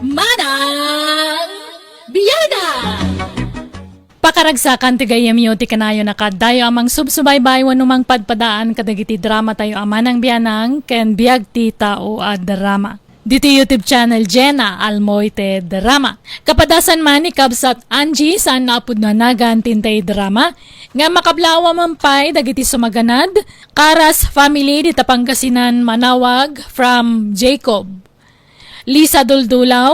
Manang Biyada! Pakaragsakan ti gayam yo ti kanayo na kadayo amang subsubaybay wanumang padpadaan kadagiti drama tayo amanang biyanang ken biag ti tao a drama. Diti YouTube channel Jenna Almoite Drama. Kapadasan man ni Kabsat Angie saan naapod na nagan tintay drama nga makablawa mampay dagiti sumaganad Karas family di Pangasinan Manawag from Jacob. Lisa Duldulaw,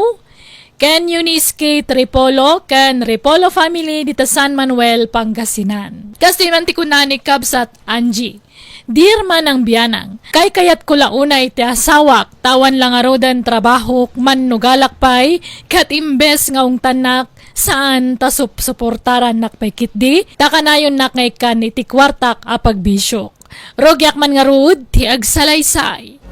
Ken Eunice K. Tripolo, Ken Ripolo family dita San Manuel, Pangasinan. Kasi man ti kunani Kabsat Angie. Dear man ang biyanang, kay kayat ko launa iti asawak, tawan lang arodan trabaho, man nugalak pay, kat imbes ngaong tanak, saan suportaran nakpay kitdi, takanayon nak ngay kan iti kwartak apagbisyok. Rogyak man nga rud, ti agsalaysay.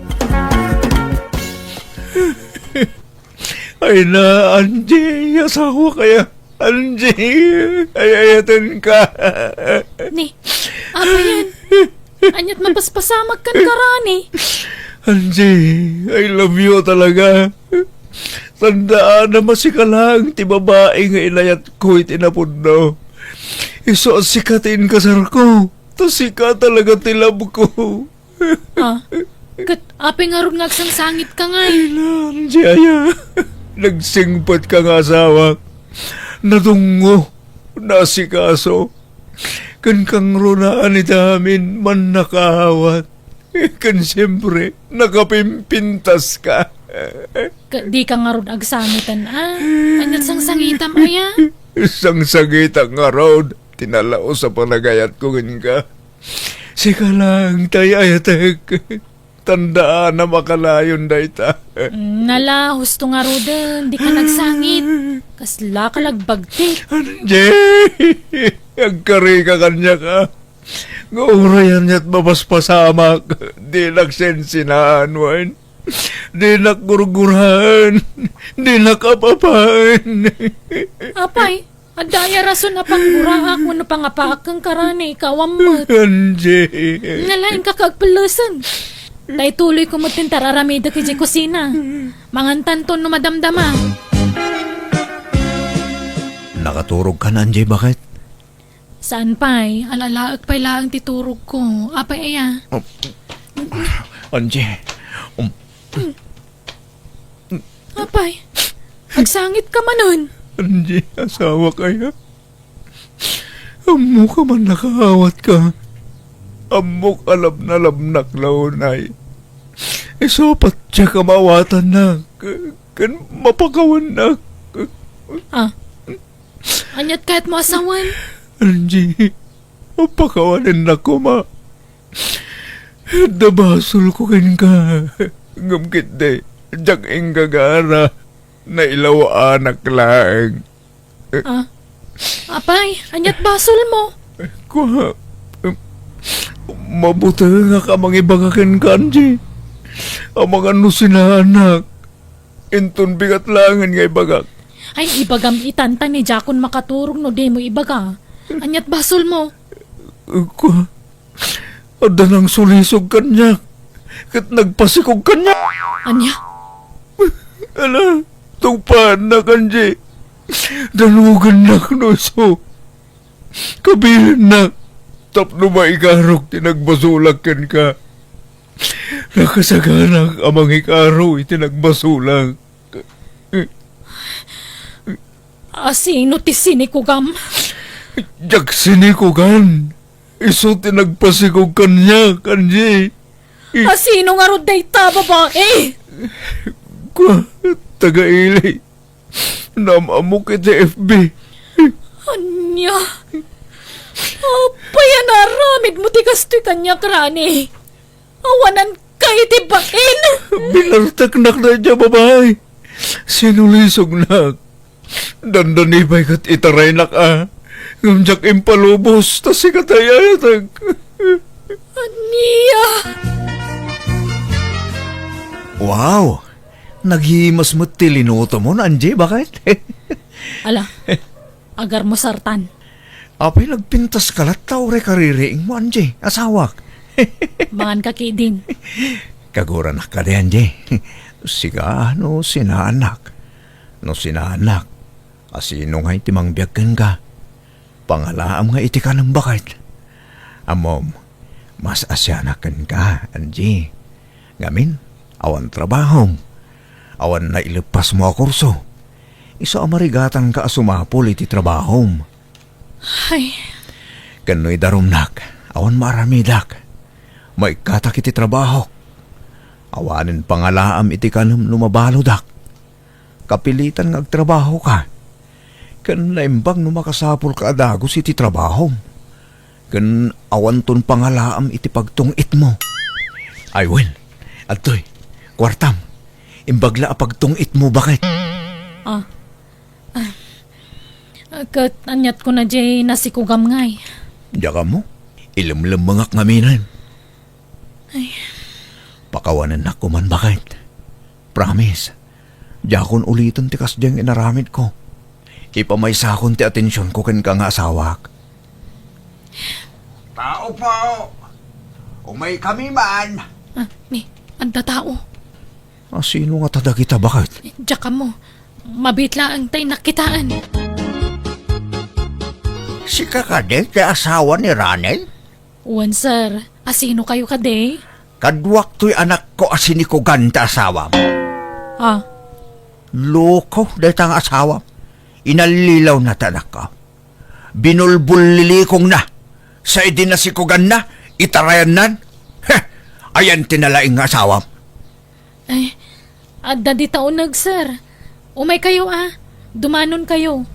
Ay na, Angie, asawa kaya. Angie, ayayatan ka. Ni, apa yan? Anyat mapaspasamag kan karani. Angie, I love you talaga. Tandaan na masikalang ti babae nga ilayat ko itinapudno. Iso sikatin kasar ko. To sika talaga ti love ko. Ah, kat apeng arog ngagsangsangit ka nga Ay na, Angie, aya. Nagsingpat ka nga asawa. Nadungo, nasikaso. Kan kang runaan itamin man nakahawat. Kan siyempre, nakapimpintas ka. Di ka nga ron agsangitan anyat sangsangitam aya. Isang sagitang araw, tinalao sa panagayat ko ka. Sika lang, ayatek. Tandaan na makalayon da ita. Nala, husto nga rodan, di ka nagsangit. Kasla ka lagbagti. Anjay! Agkari ka kanya ka. Gaurayan niya't mapaspasamak. Di nagsensinaan, wan. Di nakgurgurahan. Di nakapapan. Apay, adaya rason na pangguraak mo na pangapaak kang karani, ikaw amot. Anjay! Nalain ka kagpalasan. Tay tuloy ko mo tintararamida kay kusina. Mangantan to no madamdama. Nakaturog ka na, Anjay, bakit? Saan pa'y? Alalaag pa'y laang titurog ko. Apay aya. Anjay, Apay, agsangit ka manon. Anjay, asawa kaya? Amo ka man nakahawat ka. Amok alab na labnak launay. Isopat siya kamawatan na. Kan mapakawan na. Anyat kahit mo asawan. Anjay, mapakawanin na ko ma. Dabasol ko kin ka. Ngamkit de, jak ing gagara. Na ilaw anak lang. Apay, anyat basol mo. Kuha. Mabuti nga ka mga ibagakin ka, Anjay. Ang mga sina anak. Inton bigat langan nga ibagak. Ay, ibagam itanta ni Jakon makaturong no di mo ibaga. Anyat basol mo. Kuha. Ada nang sulisog kanya. Kat nagpasikog kanya. Anya? Ala, tugpaan na, Anjay. Dalugan na knuso. Kabilan na. Tapno maikarok tinagbasulak ka. Nakasaganak amang ikaro itinagbasulang. Sino ti sinikugam? Jak sinikugan. Iso tinagpasikog kanya, Anjay. Sino nga ron dayta, babae? Kwa, taga-ilay. Namamok iti FB. Anya? Apay, anaramid mo ti kastoy kanya krani. Awanan kayo ti bakin. Binartaknak na niya, babae. Sinulisog na. Dandanibay kat itaray na ka. Ngamjak impalubos, tas ikatayatag. Ania? Wow! Naghimas mo tilinuto mo, Anjay, bakit? Ala, agar mo sartan. Apay nagpintas kalat tao re kaririing mo, Anjay, asawak. Mangan kakidin. Kagura na ka di, Anjay. Siga, sinaanak. No sinanak, asino nga iti mangbiyagkan ka. Pangalaam nga iti ka ng bakit. Amom, mas asyanakan ka, Angie. Ngamin, awan trabahom. Awan na ilipas mo a kurso. Iso amarigatan ka asumapol iti trabahom. Ay, Kano'y darumnak, awan maramidak. May katak iti trabaho. Awanin pangalaam iti kanam lumabalodak. Kapilitan ng agtrabaho ka. Kan naimbang numakasapol ka adagos iti trabaho. Kan awan ton pangalaam iti pagtungit mo. Ay well, atoy, kwartam. Imbagla a pagtungit mo bakit? kat anyat ko na jay nasikugam ngay. Diya ka mo, ilamlam mga ngaminan. Pakawanan na ko man bakit? Promise, diya kon ulitin ti kasdyang inaramid ko. Ipamaysa kon ti atensyon ko ken ka nga asawak. Tao po! Umay kami man! Anda tao. Sino nga tada kita bakit? Diya ka mo. Mabitla ang tay nakitaan. Si Kakade, ti asawa ni Ranel? Uwan, sir. Asino kayo kade? Kadwak to'y anak ko asini ko ganda asawa. Loko, datang asawa. Inalilaw na tanak ka. Binulbul-lilikong na. Sa idinasikugan na, itarayan nan. Heh, ayan tinalaing asawa. Ay, adda di taunag, sir. Umay kayo Dumanon kayo.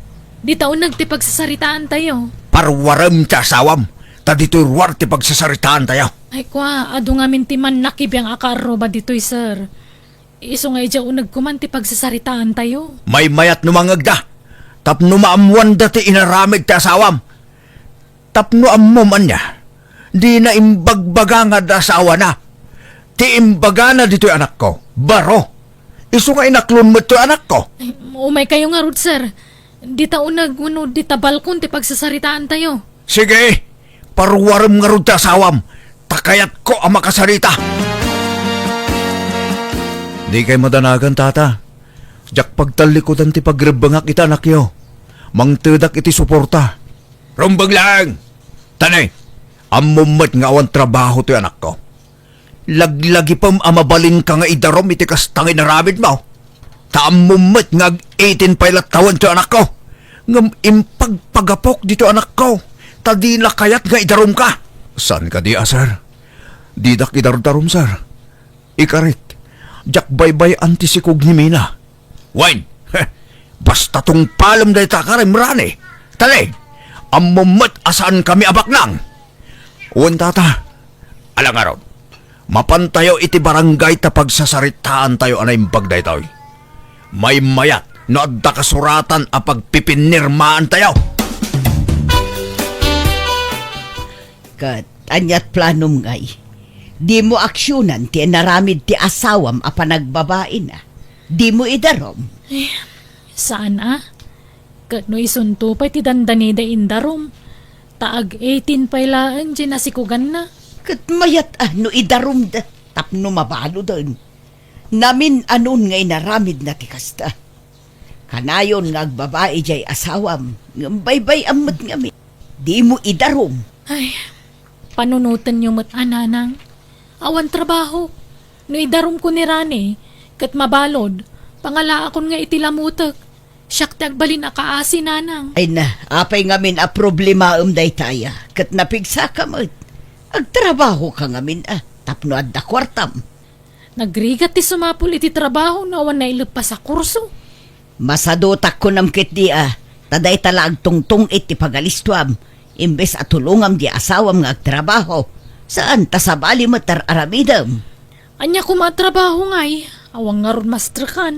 Di taunag ti pagsasaritaan tayo. Parwaram ta asawam. Ta dito'y ruwar ti pagsasaritaan tayo. Ay kwa, adu nga mintiman nakibiyang akaro ba dito'y, sir. Iso nga idya unag kuman ti pagsasaritaan tayo. May mayat numangag da. Tapno maamuan dati inaramid ti asawam. Tapno amuman niya. Di na imbagbaga nga da asawa na. Ti imbaga na dito'y anak ko. Baro. Iso nga inaklon mo ito'y anak ko. Ay, umay kayo nga rod, sir. Di taunag, di tabalkon ti pagsasaritaan tayo. Sige, parwaram nga ron ti asawam. Takayat ko ang makasarita. Di kay madanagan, tata. Jak pagtalikodan ti pagribangak ita nakyo. Mangtedak iti suporta. Rumbag lang! Tanay, amumat nga awan trabaho ti anak ko. Laglagi pam amabalin ka nga idarom iti kastangin na ramid mo. Taamumat nga 18 pailat tawan ti anak ko. Ngam impagpagapok dito anak ko. Tadila kayat nga idarom ka. San ka di asar? Didak idarom sir. Ikarit, jak baybay antisikog ni Mina. Wine, basta tong palam dahi takarim rani. Tali, amumat asaan kami abak nang. Uwan tata, alang araw, mapantayo iti barangay ta pagsasaritaan tayo anay bagday tayo. May mayat no adda kasuratan a pagpipinirmaan tayo. Kat, anyat planom ngay. Di mo aksyonan ti naramid ti asawam a panagbabae na. Di mo idarom. Saan Kat no isunto pa ti dandanida indarom. Taag 18 pailaan di nasikugan na. Kat mayat no idarom da. Tapno mabalo doon. Namin anon ngay naramid na ti kasta. Kanayon nga agbabae jay asawam. Ngambay-bay amat ngami. Di mo idarom. Ay, panunutan niyo mat ananang. Awan trabaho. No idarom ko ni Rani. Kat mabalod. Pangala akon nga itilamutak. Siyak tagbalin akaasi nanang. Ay na, apay ngamin a problema day taya. Kat napigsa ka mat. Agtrabaho ka ngamin Tapno adda kwartam. Nagrigat ti sumapul iti trabaho na awan na ilupas sa kurso. Masadotak ko namkit di Taday talag tungtung iti pagalistuam. Imbes at tulungam di asawam nga agtrabaho. Saan tasabali matar aramidam? Anya kumatrabaho ngay. Awang nga ron masterkan.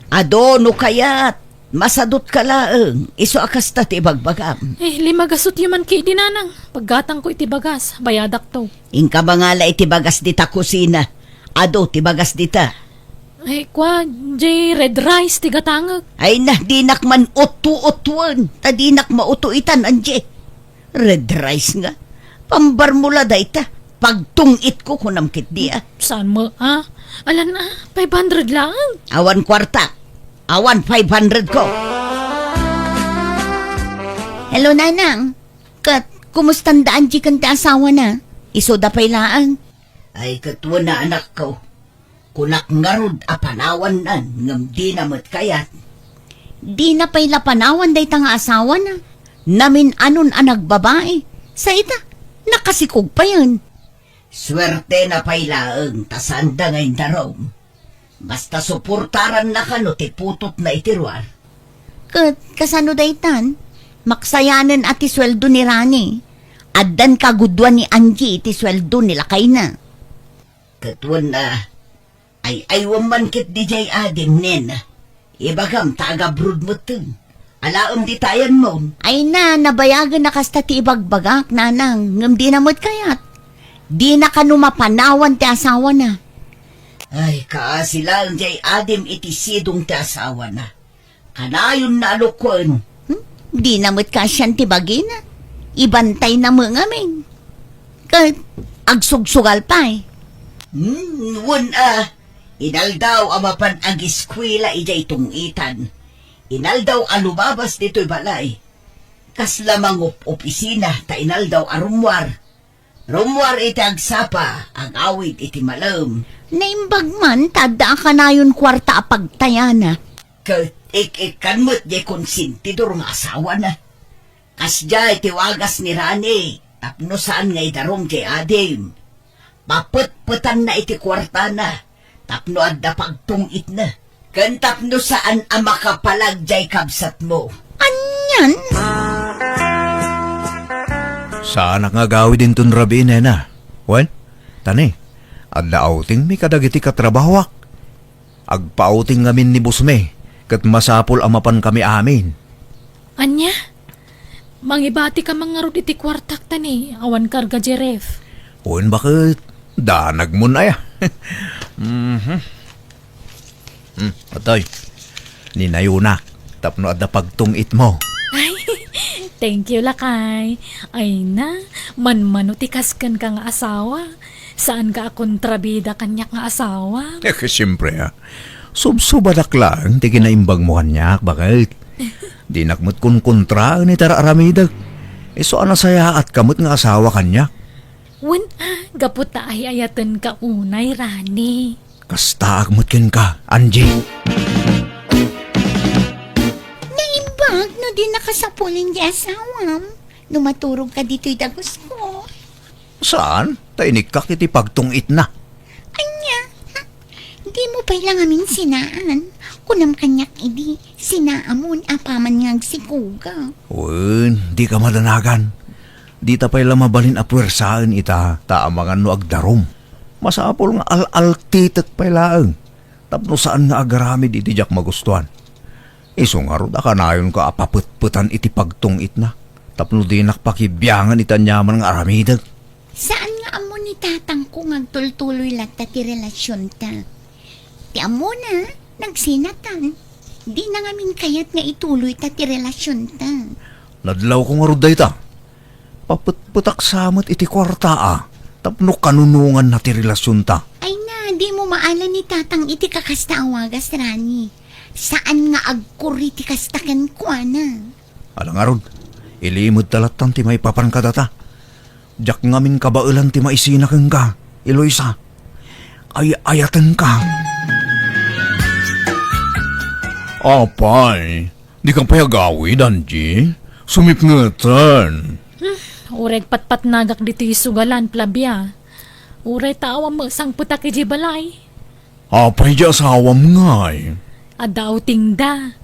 Adono kayat. Masadot ka laeng. Iso akas ta ti bagbagam. Limagasot yuman kay dinanang. Paggatang ko iti bagas. Bayadak to. Inka mangala iti bagas dita kusina. Ado ti bagas dita. Kwa, red rice ti gatangag. Ay na, dinak man utu-utuan. Tadinak mautuitan, anje. Red rice nga. Pambar mula dayta. Pagtungit ko kunamkit di Saan mo, Alan 500 lang. Awan kwarta. Awan 500 ko. Hello, Nanang. Kumustang daan di kang asawa na? Isoda pa'y laang. Ay katwa na anak ko. Kunak ngarod apanawan nan ngam di namat kayat. Di na pa'y lapanawan day tanga asawa na. Namin anon anak babae. Sa ita, nakasikog pa yun. Swerte na pailaang tasanda ngayon darom. Basta suportaran na kano ti putot na itirwar. Kasano day tan? Maksayanan at isweldo ni Rani. Addan kagudwan ni Angie iti sweldo nila kay na. Katwan na ay aywam man kit di jay adim nen. Ibagam taga-brood mo tun. Alaam di tayan mo. Ay na, nabayagan na kasta ti ibagbagak, Nanang. Ngam di namot kayat. Di na kanumapanawan ti asawa na. Ay kaasilang jay adim iti sidong ti asawa na. Kanayon na alukon. Di namot kasyan ti bagina. Ibantay na mga amin. Agsugsugal pa eh. Inaldaw amapan ang eskwela ijay tungitan. Inaldaw alubabas dito'y balay. Kas lamang opisina ta inaldaw arumwar. Rumwar iti agsapa, ang awit iti malam. Naimbag man, tada ka na yun kwarta apagtayana. Ikanmot jay konsintidor nga asawa na. Kas jay tiwagas ni Rani, tapno saan ngay darong jay adim. Paput-putan na iti kwarta na, tapno adda pagtungit na. Kan tapno saan ang makapalag jay kabsat mo. Anyan? Saan nga gawid din tun rabi, nena? Wen? Tani, adda outing mi kadagiti katrabahwak. Agpa-outing ngamin ni Busme, kat masapol amapan kami amin. Anya? Mangibati ka mga rod iti kwartak tani, awan karga jeref. Wen bakit? Danag mo na ya. Atoy, ninayunak, tapno adda pagtungit mo. Ay, thank you lakay. Ay na, manmanutikas kan ka nga asawa. Saan ka kontrabida kanyak nga asawa? Siyempre subsubadak lang, di kinaimbag mo kanyak, bakit? Di nakmut kun kontra ni tara aramidag. So ana saya at kamot nga asawa kanyak. Wen, gapot ta ay ayatan ka unay, Rani. Kasta agmut ken ka, Angie. Naimbag no di nakasapulin di asawam. Numaturog ka dito'y dagos ko. Saan? Tainik ka kiti pagtungit na. Anya, ha? Di mo pa lang amin sinaan. Kunam kanyak idi, sinaamon apaman ngag sikuga. Wen, di ka madanagan. Di ta pa'y mabalin apwersaan ita, taamangan no agdarom. Masapol nga al-al-titet pa'y laang. Tapno saan nga agaramid iti jak magustuhan. Iso nga rod akanayon ka apaput-putan iti pagtungit na. Tapno di nakpakibiyangan itanyaman ng aramidag. Saan nga amo ni tatang ko ngagtultuloy lata ti relasyon ta? Ti amo na, nagsinatan. Di na ngamin kayat nga ituloy ta ti relasyon ta. Nadlaw ko nga rod dayta. Paput-putak samot iti kwarta tapno kanunungan na ti relasyon ta. Ay na, di mo maalan ni tatang iti kakasta awagas, Rani. Saan nga agkuri ti kastakan ko, ana? Alang arod, ilimod talatan ti may papankadata. Jak ngamin kabailan ti maisinakan ka, Eloisa. Ay ayatan ka. Apay, di kang payagawid, Angie. Sumipngatan. Ureg patpat nagak dito sugalan, plabya. Uray tawa mo sang putak iji balay. Apay di asawam ngay. Adaw tingda.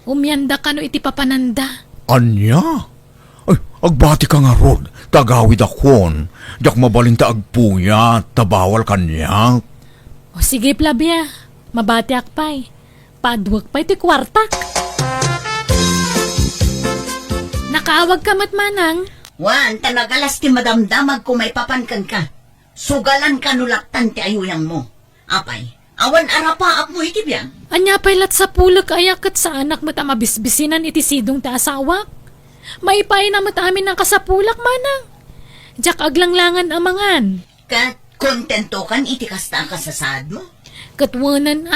Umyanda ka no iti papananda. Anya? Ay, agbati ka nga rod. Tagawid akon. Diyak mabalin ta agpuya. Tabawal kanya. O sige, plabya. Mabati akpay. Padwag pa iti kwartak. Nakaawag ka matmanang. Wan, tanagalas ti madamdamag kung may papankan ka. Sugalan ka nulaktan ti ayuyang mo. Apay, awan arapaap mo iti biyang. Anya paylat sa pulak ayakat sa anak mo ta mabisbisinan iti sidong ta asawak. Maipay na amin ng kasapulak manang. Diyak aglanglangan amangan. Kat kontento kan iti kasta ang kasasad mo. Katwanan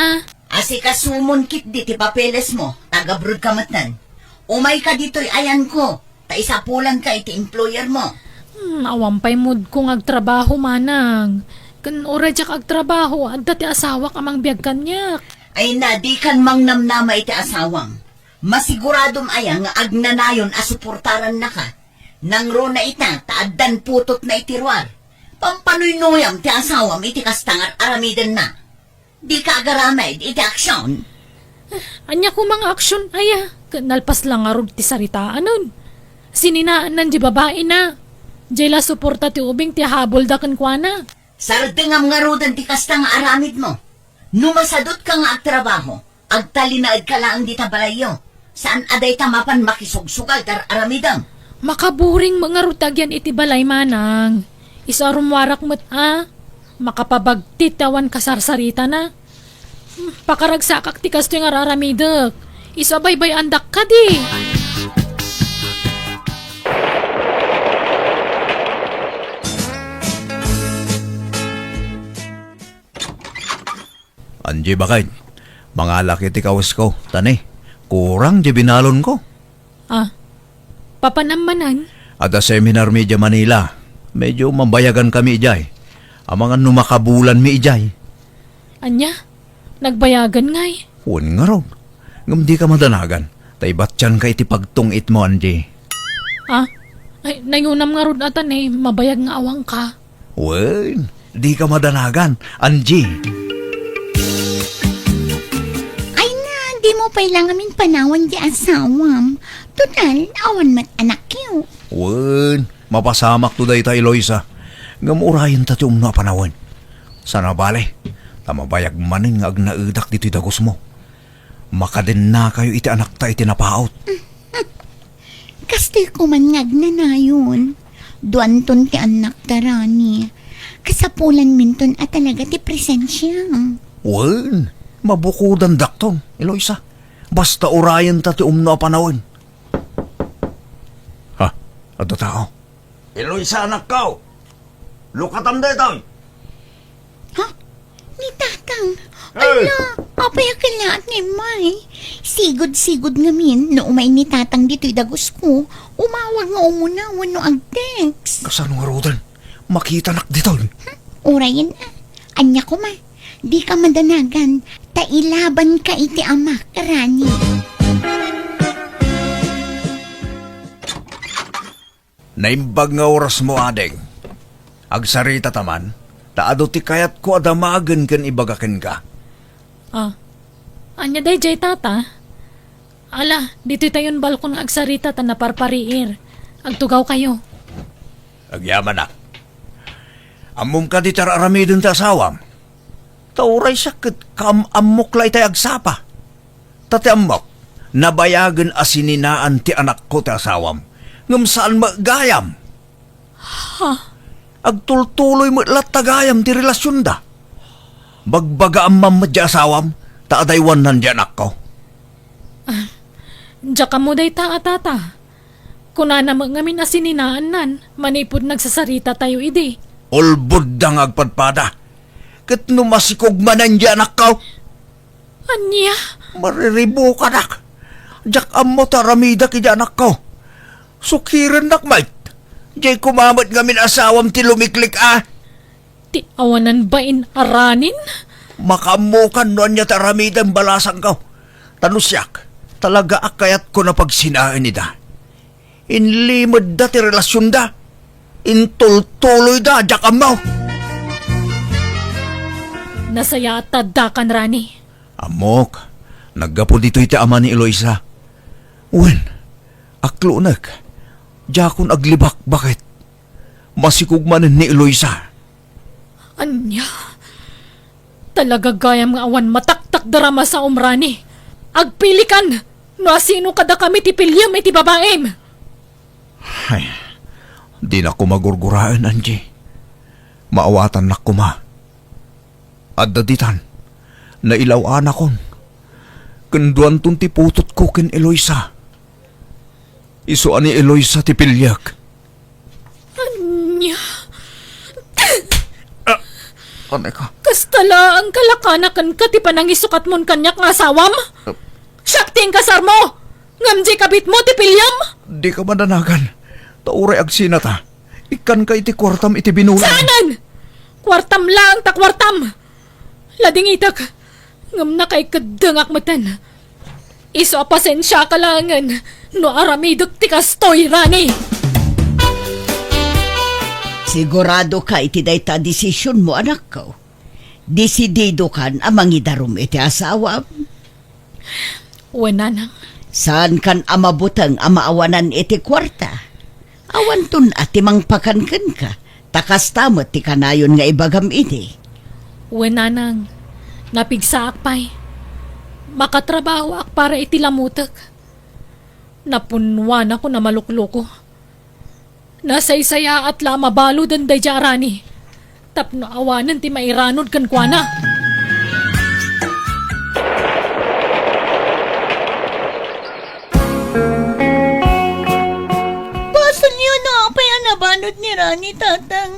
Asikasumon kit di ti papeles mo, taga-brood ka matnan. Umay ka dito'y ayan ko, ta isa pulang ka iti employer mo. Awampay mood kong agtrabaho manang. Kan ora jak agtrabaho, adda ti asawa ka mang biyag kanyak. Ay na, di kan mang namnama iti asawang. Masiguradom aya nga agnanayon asuportaran na ka. Nang ro na ita, taaddan putot na itirwar. Pampanoy-noyam ti asawam iti kastangar aramiden na. Di ka agaramay iti aksyon. Anya ko mga aksyon aya. Nalpas lang nga ron ti saritaan nun. Sininaan nan di babae na. Jayla suporta ti ubing ti habol da kan kwa na. Sardengam nga rodan ti kastangar aramid mo. Numasadot ka nga agtrabaho, agtalinaad ka lang di tabalayo. Saan aday tamapan makisugsugal tar aramidam? Makaburing mga rutagyan iti balay manang. Isarumwarak mo't makapabagtitawan kasarsarita na. Pakaragsakak ti kasto yung araramidek. Isabaybay andak ka di. Anji bakit? Mga laki ti kawas ko, tani. Kurang di binalon ko. Papanamanan. At sa seminar mi dya Manila, medyo mambayagan kami ijay. Ang mga numakabulan mi ijay. Anya, nagbayagan ngay. Huwag nga ron. Ngam di ka madanagan. Tay batyan ka iti pagtungit mo, Anji. Ay, nayunam nga ron atan mabayag nga awang ka. Huwag, di ka madanagan, Anji. Ay na, di mo pailang amin panawan di asawam. Total, awan mat anak yo. Huwag, mapasamak to day tayo, Loisa. Ngam urayan tati umno panawan. Sana bale, tamabayag manin nga agnaidak dito'y dagos mo. Makadin na kayo iti anak ta iti napaot. Kastoy ko man ngagna na yun. Duanton ti anak tarani. Kasapulan minton at talaga ti presensya. Wen, mabukudan daktong, Eloisa. Basta urayan ta ti umno panawin. Ha? Ato tao? Eloisa, anak ka! Lukatam da ito! Ha? Ni tatang. Hey! Ala, apay akalaat ni May. Sigod-sigod ngamin, no umay ni tatang dito'y dagos ko. Umawag nga umuna, wano ang text. Kasano nga rodan? Makita nak dito. Urayan na. Anya ko ma. Di ka madanagan. Tailaban ka iti ama, karani. Naimbag nga oras mo, adeng. Agsarita taman, taado ti kayat ko adamagan kan ibagakin ka. Anya day jay tata. Ala, dito tayon balkon nga agsarita ta naparpariir. Agtugaw kayo. Agyaman na. Amom ka di tararamidin ta asawam. Tauray sakit kam-amok la itay agsapa. Tati amok, nabayagan asininaan ti anak ko ti asawam. Ngam saan magayam? Agtultuloy mo lat tagayam ti relasyon da. Bagbaga ang mamadya asawam, taadaywan nan di anak ko. Diya ka mo day ta tata. Kuna na ngamin asininaan nan, manipod nagsasarita tayo idi. Ulbud dang agpadpada. Kat numasikog manan di anak ko. Anya? Mariribo ka nak. Diyak amo taramida ki di anak ko. Sukiran nak mait. Diyay kumamat ngamin asawam ti lumiklik Ti awanan ba in aranin? Makamukan noon niya taramidan balasang ko. Tanusyak, talaga akayat ko na pagsinaan nida. Inlimod da ti relasyon da. Intultuloy da, diyak amaw. Nasaya at tadakan rani. Amok, naggapo dito iti ama ni Eloisa. Wen, aklunak, jakon aglibak bakit? Masikugmanan ni Eloisa. Anya? Talaga gayam nga awan mataktak darama sa umrani. Agpilikan! No asino kada kami ti pilyam iti babaem. Ay, di na ko magurguraan, Angie. Maawatan na ko ma. At daditan, nailawaan akon. Kanduan tun ti putot ko ken Eloisa. Isuan ni Eloisa ti pilyak. Anya? Anay ka? Kastala ang kalakanakan ka ti panang isukat mon kanyak nga asawam. Syakting kasar mo! Ngamji kabit mo ti pilyam! Di ka madanagan. Tauray agsina ta. Ikan ka iti kwartam iti binulan. Saanan! Kwartam lang ta kwartam! Lading itak, ngam na kay kadangak matan. Iso pasensya ka langan, no aramidok ti kastoy rani. Sigurado ka iti dayta desisyon mo, anak ko. Desidido kan amang idarum iti asawa. Wala nang. Saan kan amabutang amaawanan iti kwarta? Awan tun ati mangpakankan ka. Takas tamot ti kanayon nga ibagam iti. Wala nang. Napigsaak pa'y. Makatrabaho ak para itilamutak. Napunwan ako na malukloko. Nasaysaya at lamabalo dan day jarani. Tapno awanan ti mairanod kan kuana. Basan niyo na apay anabanod ni Rani, tatang.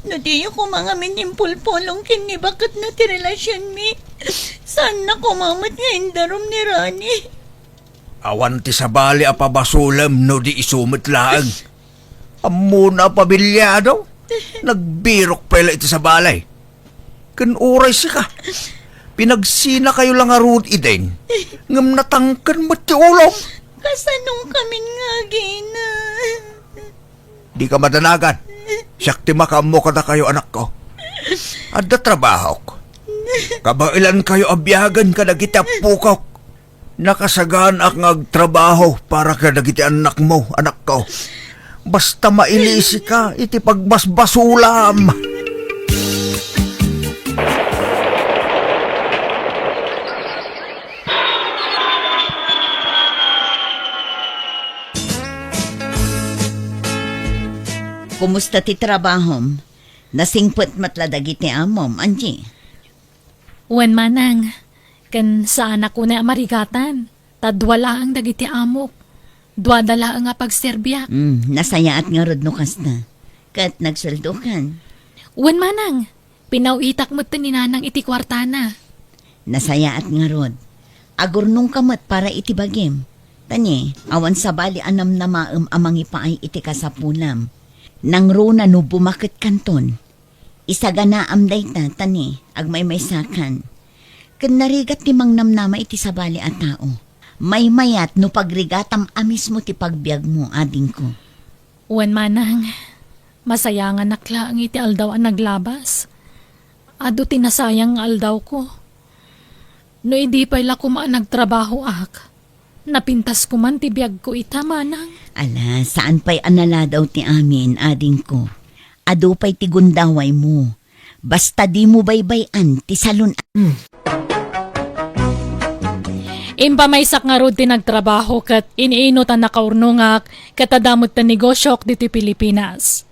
Nadiyo ko mga minimpulpolong kini bakit na ti relasyon mi. Saan na kumamat nga indarom ni Rani? Awan ti sabali apabasulam no di isumit laang. Amo na pabilyado. Nagbirok pala iti sa balay. Kan oray siya ka. Pinagsina kayo lang arud iden. Ngam natangkan mo ti ulom. Kasanong kami nga gina. Di ka madanagan. Siyakti makamo ka na kayo anak ko. Adda trabaho ko. Kabailan kayo abyagan ka nagiti pukok. Nakasagaan ak ngagtrabaho para ka nagiti anak mo, anak ko. Basta mailisi ka, iti pagbasbasulam. Kumusta ti trabahom? Nasingpot matladag iti amom, Angie. Wen manang. Kan saan ako na marigatan. Tadwala ang dagiti amok. Dwadala ang pagserbya. Nasaya at nga rod no kasta. Kat nagsaldo kan. Wen manang. Pinawitak mo ni nanang iti kwartana. Nasaya at nga rod. Agurnong kamat para iti bagim. Tani, awan sa bali anam na maam amang ipaay iti kasapulam. Nang runa no bumakit kanton. Isagana amday ta, tani, agmay sakan. Kan narigat ti mangnamnama iti sabali at tao. May mayat no pagrigatam amis mo ti pagbiag mo, ading ko. Wen manang. Masayangan nakla ang iti aldaw ang naglabas. Ado tinasayang aldaw ko. No hindi pa ila kumaan nagtrabaho ak. Napintas ko man ti biag ko ita manang. Ala, saan pa'y anala daw ti amin, ading ko? Ado pa'y ti gundaway mo. Basta di mo baybayan, ti salon. Impamaysak nga rod ti nagtrabaho kat iniinot ang nakaurnungak katadamot na negosyok dito Pilipinas.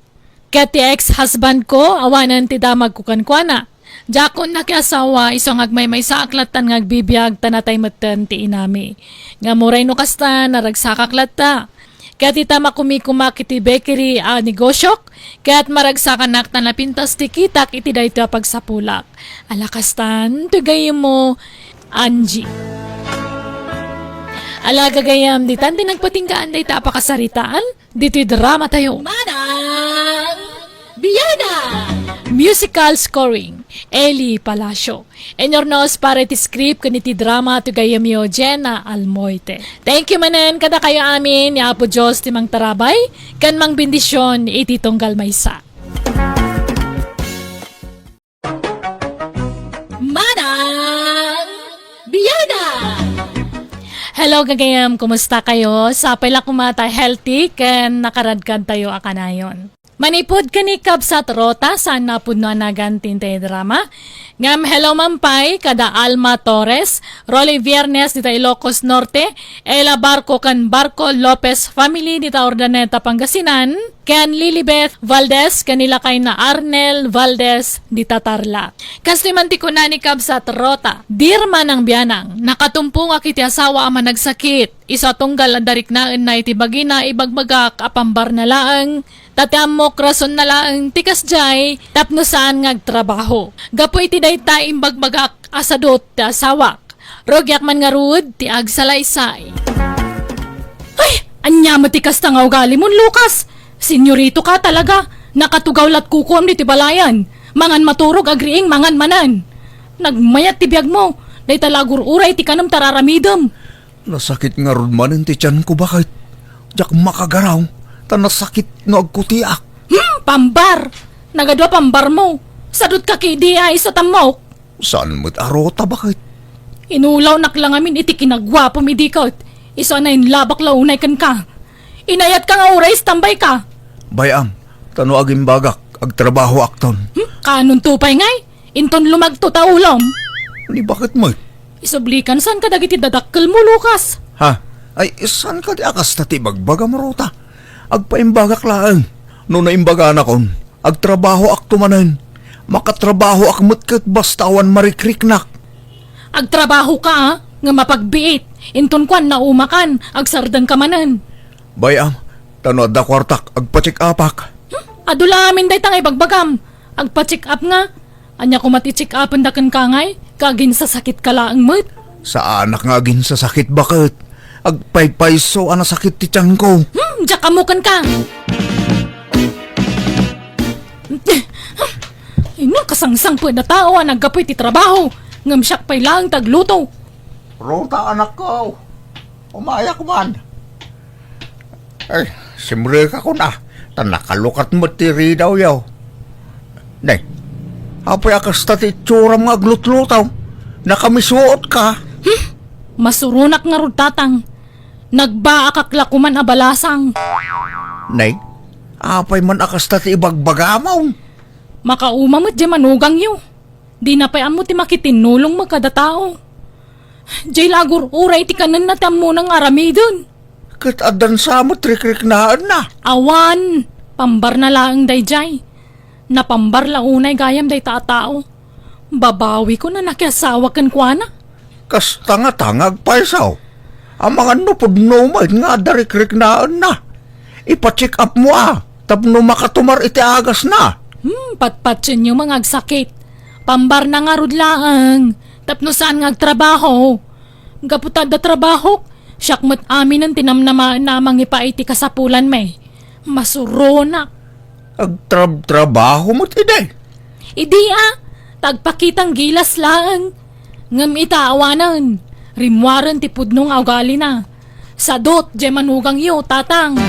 Kat ti ex-husband ko, awanan ti damag kukankwana. Jakon na kiasawa, isong agmay sa aklatan ngagbibiyag tanatay matan ti inami. Nga muray no kasta, naragsakaklat ta. Kat ita makumikumak iti bakery negosyok, kat maragsakan na napintas ti kitak iti dayto pagsapulak. Alakastan, tugay mo, Angie. Alaga gayam, di tan nagpatinggaan day ta apakasaritaan, dito'y drama tayo. Manang Biyada! Musical scoring, Eli Palacio. Enyornos para iti script kaniti drama to gayam yo Jenna Almoite. Thank you manen kada kayo amin, ya po Diyos timang tarabay, kan mang bendisyon iti tunggal maysa. Manang Biyada! Hello gagayam, kumusta kayo? Sapay lang kumata healthy ken nakaradkad tayo akanayon. Manipod kanikab sa trota saan na pudno anagan tintay drama. Ngam hello mampay kada Alma Torres, Rolly Viernes dita Ilocos Norte, Ela Barco kan Barco Lopez family dita Ordaneta Pangasinan. ken Lilibeth Valdez kanila kay na Arnel Valdez di Tatarla. Kas man ti kunani kab sa Trota, dirman ang biyanang, nakatumpong akiti asawa ama nagsakit, isa tunggal darik na iti bagina ibagbagak apambar na laang, tatamok rason na laang tikas jay, tapno saan ngagtrabaho. Gapo iti dayta imbagbagak asadot ti asawak, rogyak man nga ruod ti agsalaysay. Ay, anya matikas tangaw gali mon Lucas! Senyorito ka talaga, nakatugaw lat kukom ni tibalayan. Mangan maturog agriing mangan manan. Nagmayat ti biyag mo, day talagur uray ti kanam tararamidam. Nasakit nga ron man ang tiyan ko bakit? Diyak makagaraw, nasakit no agkutiak. Pambar! Nagadwa pambar mo. Sadot ka kidi ay sa tamok. Saan mo't arota bakit? Inulaw naklang amin iti kinagwapo midikot. Iso na labak launay kan ka. Inayat ka nga uray, tambay ka. Bayam, tano aging bagak, agtrabaho akton. Kanon tupay ngay? Inton lumagto ta ulam. Ni bakit mo? Isublikan saan ka dagiti dadakkel mo, Lucas? Ha? Ay, saan ka di akas na tibagbaga marota? Agpaimbagak laang. No naimbaga na kon, agtrabaho akto manan. Makatrabaho akmut kat bastawan marikriknak. Agtrabaho ka nga mapagbiit. Inton kwan na umakan, agsardang kamanan. Bayam, tano da kwartak, agpatsik apak. Adula amin day tangay bagbagam. Agpa-check up nga. Anya ko mati-check up ang dakan kangay, kagin sa sakit ka laang mo't. Sa anak nga agin sa sakit bakit? Agpaypayso ana sakit ti tiyan ko. Diyak kamukan ka. Ino kasangsang po na tao ang naggapoy ti trabaho. Ngamsyak pa'y lang tagluto. Rota anak ko, umayak man. Ay, simre ka ko na. Tanakalukat mo tiri daw yaw. Nay, apay akas tati tsura mga aglutlutaw. Nakamisuot ka. Masurunak nga rod tatang. Nagbaakaklakuman abalasang. Nay, apay man akas tati ibagbagamaw. Makaumamot di manugang yo. Di na pa'y amo ti makitinulong magkadatao. Jay lagur uray ti kanan na tamo ng aramidon. Kat adan sa mo trikrik-naan na. Awan, pambar na laang day jay. Napambar launay gayam day taatao. Babawi ko na nakiasawa kan kwa na. Kas tanga-tangag paisaw. Ang mga nupod-numay nga darikrik-naan na. Ipa-check up mo tapno makatumar iti agas na. Patpatsin yung mga agsakit. Pambar na nga rod laang. Tapno saan nga agtrabaho. Gaputad da trabaho. Siyakmat amin ang tinamnamaan namang ipaiti kasapulan may. Masuronak. Agtrabaho mo't ide. Idi tagpakitang gilas laang. Ngam itaawanan. Rimwaran ti pudnong awgali na. Sadot, di manugang yo, tatang.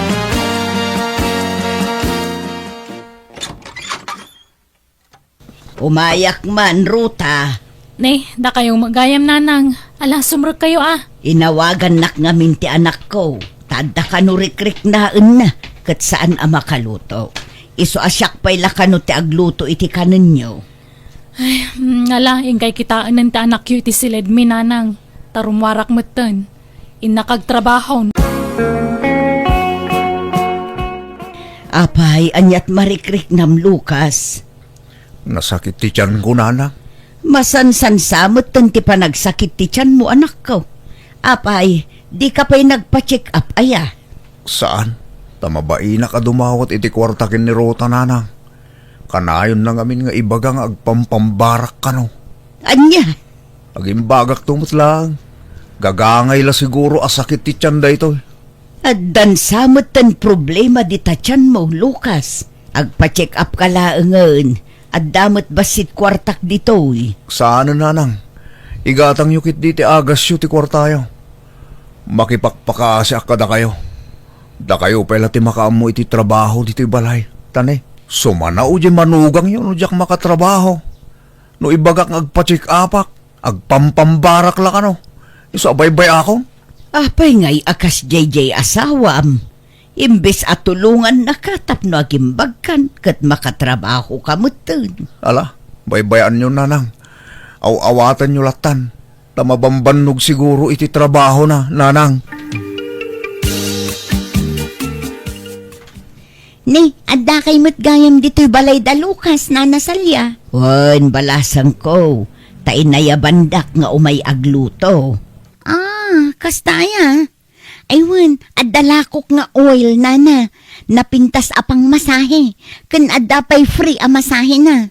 Umayak man, Ruta. Ne, da kayong magayam nanang. Ala, sumrok kayo Inawagan nak nga minti anak ko. Tada ka no rikrik na na. Kat saan ang makaluto. Iso asyak pa'y lakano ti agluto iti kanin nyo. Ala, ingkay kitaan ng anak yu iti silid mi nanang. Tarumwarak matan. Inakagtrabaho. Apay, anyat marikrik nam Lucas. Nasakit ti tiyan ko, nana. Masansan samot ti panagsakit ti tiyan mo, anak ko. Apay, di ka pa'y nagpa-check up, aya. Saan? Tamabai na ka dumawat iti kwartakin ni Rota, nana. Kanayon lang amin nga ibagang agpampambarak ka, no. Anya? Agimbagak tumot lang. Gagangay la siguro asakit ti tiyan da ito. Addan samot problema di ta tiyan mo, Lucas. Agpa-check up ka laangan. At damot basit kwartak dito, Saan nanang? Igatang yukit di ti agas yu ti kwartayo. Makipakpakaasya ka da kayo. Da kayo pala ti makaamo iti trabaho dito balay. Tane, sumanaw di manugang yun no diyak makatrabaho. No ibagak agpa-check upak, agpampambarak la ka no. Isabay-bay ako. Apay ngay akas JJ asawam. Imbes at tulungan nakatap no agimbagkan kat makatrabaho kamutan. Ala, baybayan nyo nanang. Aw-awatan nyo latan. Tamabambanog siguro iti trabaho na, nanang. Ni, adda kay mo't gayam dito'y balay da Lucas na nasalya. Wan, balasang ko. Tainayabandak nga umay agluto. Ah, kastaya. Aywan, adda lakok nga oil nana. Napintas apang masahe. Kan adda pa'y free a masahe na.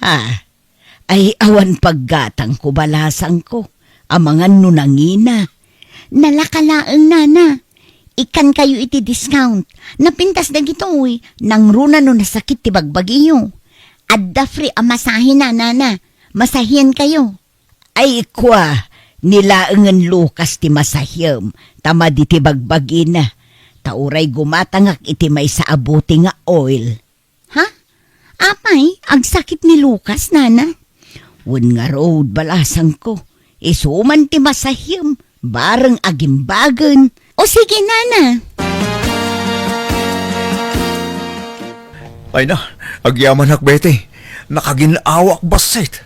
Ha? Ay awan paggatang ko balasang ko. Amangan nunangina. Nalakalaang nana. Ikan kayo iti discount. Napintas na gito'y. Nang runa no nasakit ti bagbagiyo. Adda free a masahe na nana. Masahiyan kayo. Ay kwa, nilaangan Lucas ti masahyam. Tama di ti bagbagi na. Tauray gumatangak iti may sa abuti nga oil. Ha? Apay, agsakit ni Lucas nana. Wan nga road balasang ko. Isuman ti masahyam. Barang agimbagan. O sige nana. Ay na, agyaman hakbete. Nakaginawak basit.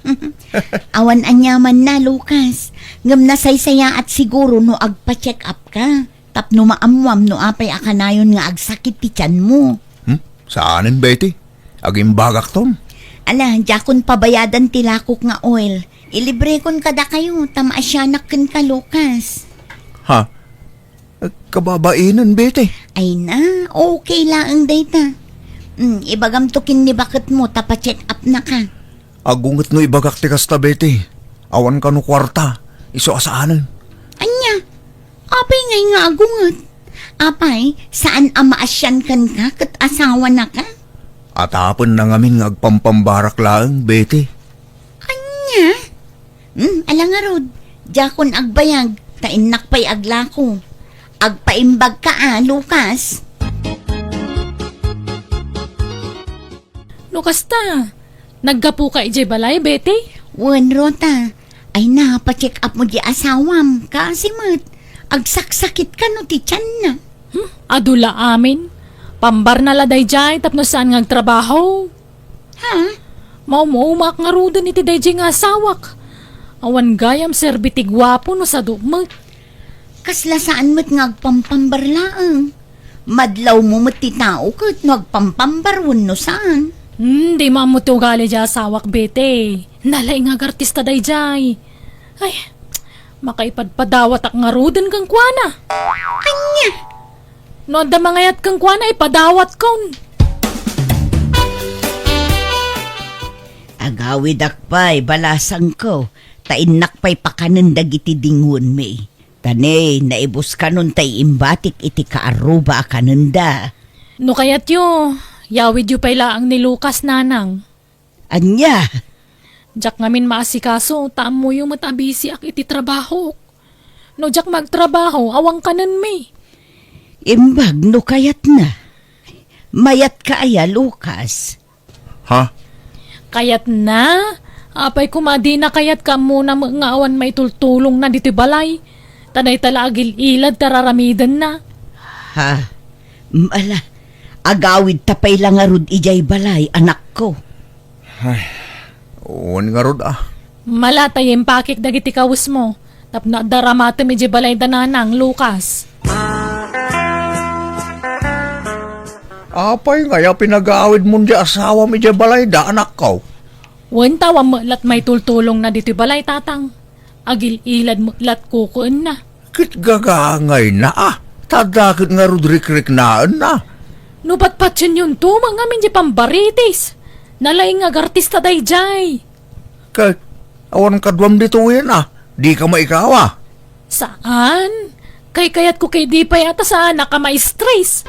Awan anyaman na, Lucas. Ngam nasaysaya at siguro no agpa-check up ka. Tapno maamwam no apay akanayon nga agsakit ti tiyan mo. Saanin, Betty? Agimbagak tom. Ala, jakon pabayadan ti lakok nga oil. Ilibre kon kada kayo, tamaasyanak kan ka, Lucas. Ha? Kababainan, Betty. Ay na, okay lang data. Ibagam tukin ni bakit mo, tapa-check up na ka. Agungat no ibagak ti kasta, Betty. Awan ka no kwarta. Iso asaanan. Anya, apay ngay nga agungat. Apay, saan amaasyan kan ka, kat asawa na ka? Atapon na ngamin nga agpampambarak lang, Betty. Anya? Alang nga rod, jakon agbayag, tainak pa'y aglako. Agpaimbag ka Lucas. Lucas ta, naggapu ka ijay balay, Betty? Wan rota, ay pa-check up mo di asawam, kasi mat, agsaksakit ka no ti tiyan na. Adula amin. Pambar na laday jay, tapno saan nga agtrabaho. Ha? Maumak nga rudan iti dayjay nga asawak. Awan gayam serbiti gwapo no sa dumag. Kasla saan mo't ngagpampambarlaang. Madlaw mo mo't ti tao kat ngagpampambarwan no saan. Di mamuti ugali dya asawak, Bete. Nalay nga artista day jay. Ay, makaipadpadawat ak nga rudan kang kwana. Anya? No, da mangayat kang kwana, ipadawat kon. Agawid akpay, balasang ko. Tainak pa'y pakanan dagiti dingun me. Tane, naibus kanon tay imbatik iti kaaruba kananda. No kayat yo, yawid yu pala ang ni Lucas nanang. Anya? Jak ngamin maasikaso, taam mo yung matabisi ak iti trabaho. No jak magtrabaho, awang kanan me. Imbag no kayat na. Mayat ka aya, Lucas. Ha? Kayat na, apay kumadi na kayat ka muna nga awan may tultulong na dito balay. Tanay talagil ilad tararamidan na. Ha? Ala, agawid tapay lang arud ijay balay, anak ko. Uwan nga rod ah. Malatay yung pakik dagiti kawus mo. Tapno daramata medyo balay dananang, Lucas. Apay nga ya pinag-aawid mo di asawa mi di balay da anak ko. Wan tawa malat may tultulong na dito balay tatang. Agil ilad malat kukuan na. Kit gagangay na ah. Tadakit nga rudrik-rik naan na. Nubat patsin yun to, mga minji pambaritis. Nalay nga artista day jay. Kay, awan kadwam dito yan ah. Di ka maikawa. Saan? Kay kayat ko kay di pa yata saan naka-ma-stress.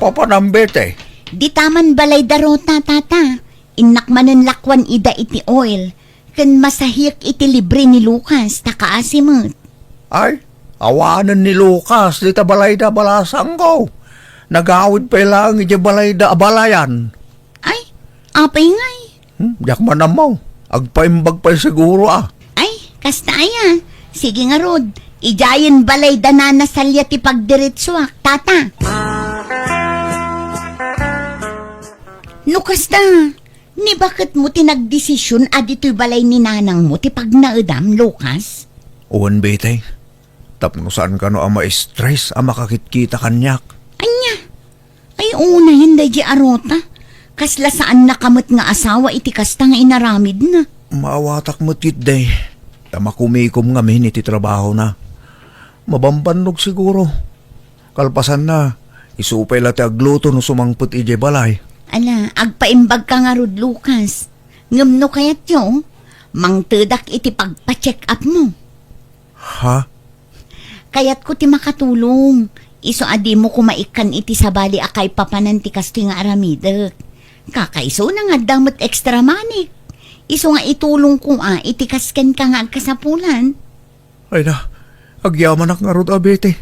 Papanambet eh. Di taman balay darota tata. Inak manen lakwan ida iti oil. Kan masahik iti libre ni Lucas, takaasimot. Ay, awanan ni Lucas di ta balay da balasang ko. Nag-aawid pa lang iti balay da abalayan. Ay, apay ngay. Yak manam mo. Agpaimbag pa siguro ah. Ay, kastaya. Sige nga rod. Ijayan balay danana salya ti pagdiritswak, tata. No kasta, ni bakit mo tinagdesisyon adito'y balay ni nanang mo ti pagnaedam, Lucas? Uwan betay. Tapno saan ka no ang ma-stress ang makakitkita kanyak. Anya, ay una hindi di arota. Kasla saan nakamot nga asawa iti kasta nga inaramid na. Maawatak mo day. Tama kumikom nga min iti trabaho na. Mabambanog siguro. Kalpasan na, isupay lati agluto no sumangput ije balay. Ala, agpaimbag ka nga rod, Lucas. Ngam no kayat yo, mangtedak iti pagpa-check up mo. Ha? Kayat ko ti makatulong. Iso adi mo kumaikan iti sabali akay papananti kasti nga aramidek. Kakaiso na nga damot extra money. Iso nga itulong ko iti kasken ka nga agkasapulan. Ay na, agyaman ak nga rod abete.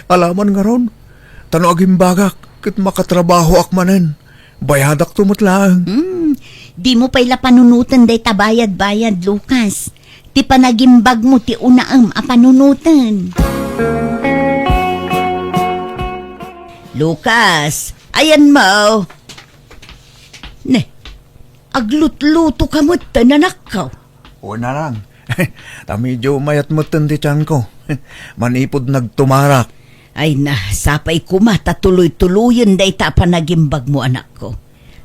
Alaman nga ron. Tano agimbagak, kit makatrabaho ak manen. Bayadak tumutlang. Di mo pa'y panunutan day tabayad-bayad, Lucas. Ti panagimbag mo ti unaam a panunutan. Lucas, ayan mo. Ne, aglut-luto ka mo tananakaw. Una lang. Medyo mayat mo ti tiyan ko. Manipod nagtumarak. Ay na, sapay kumata tuloy-tuluyan day ta panagimbag mo anak ko.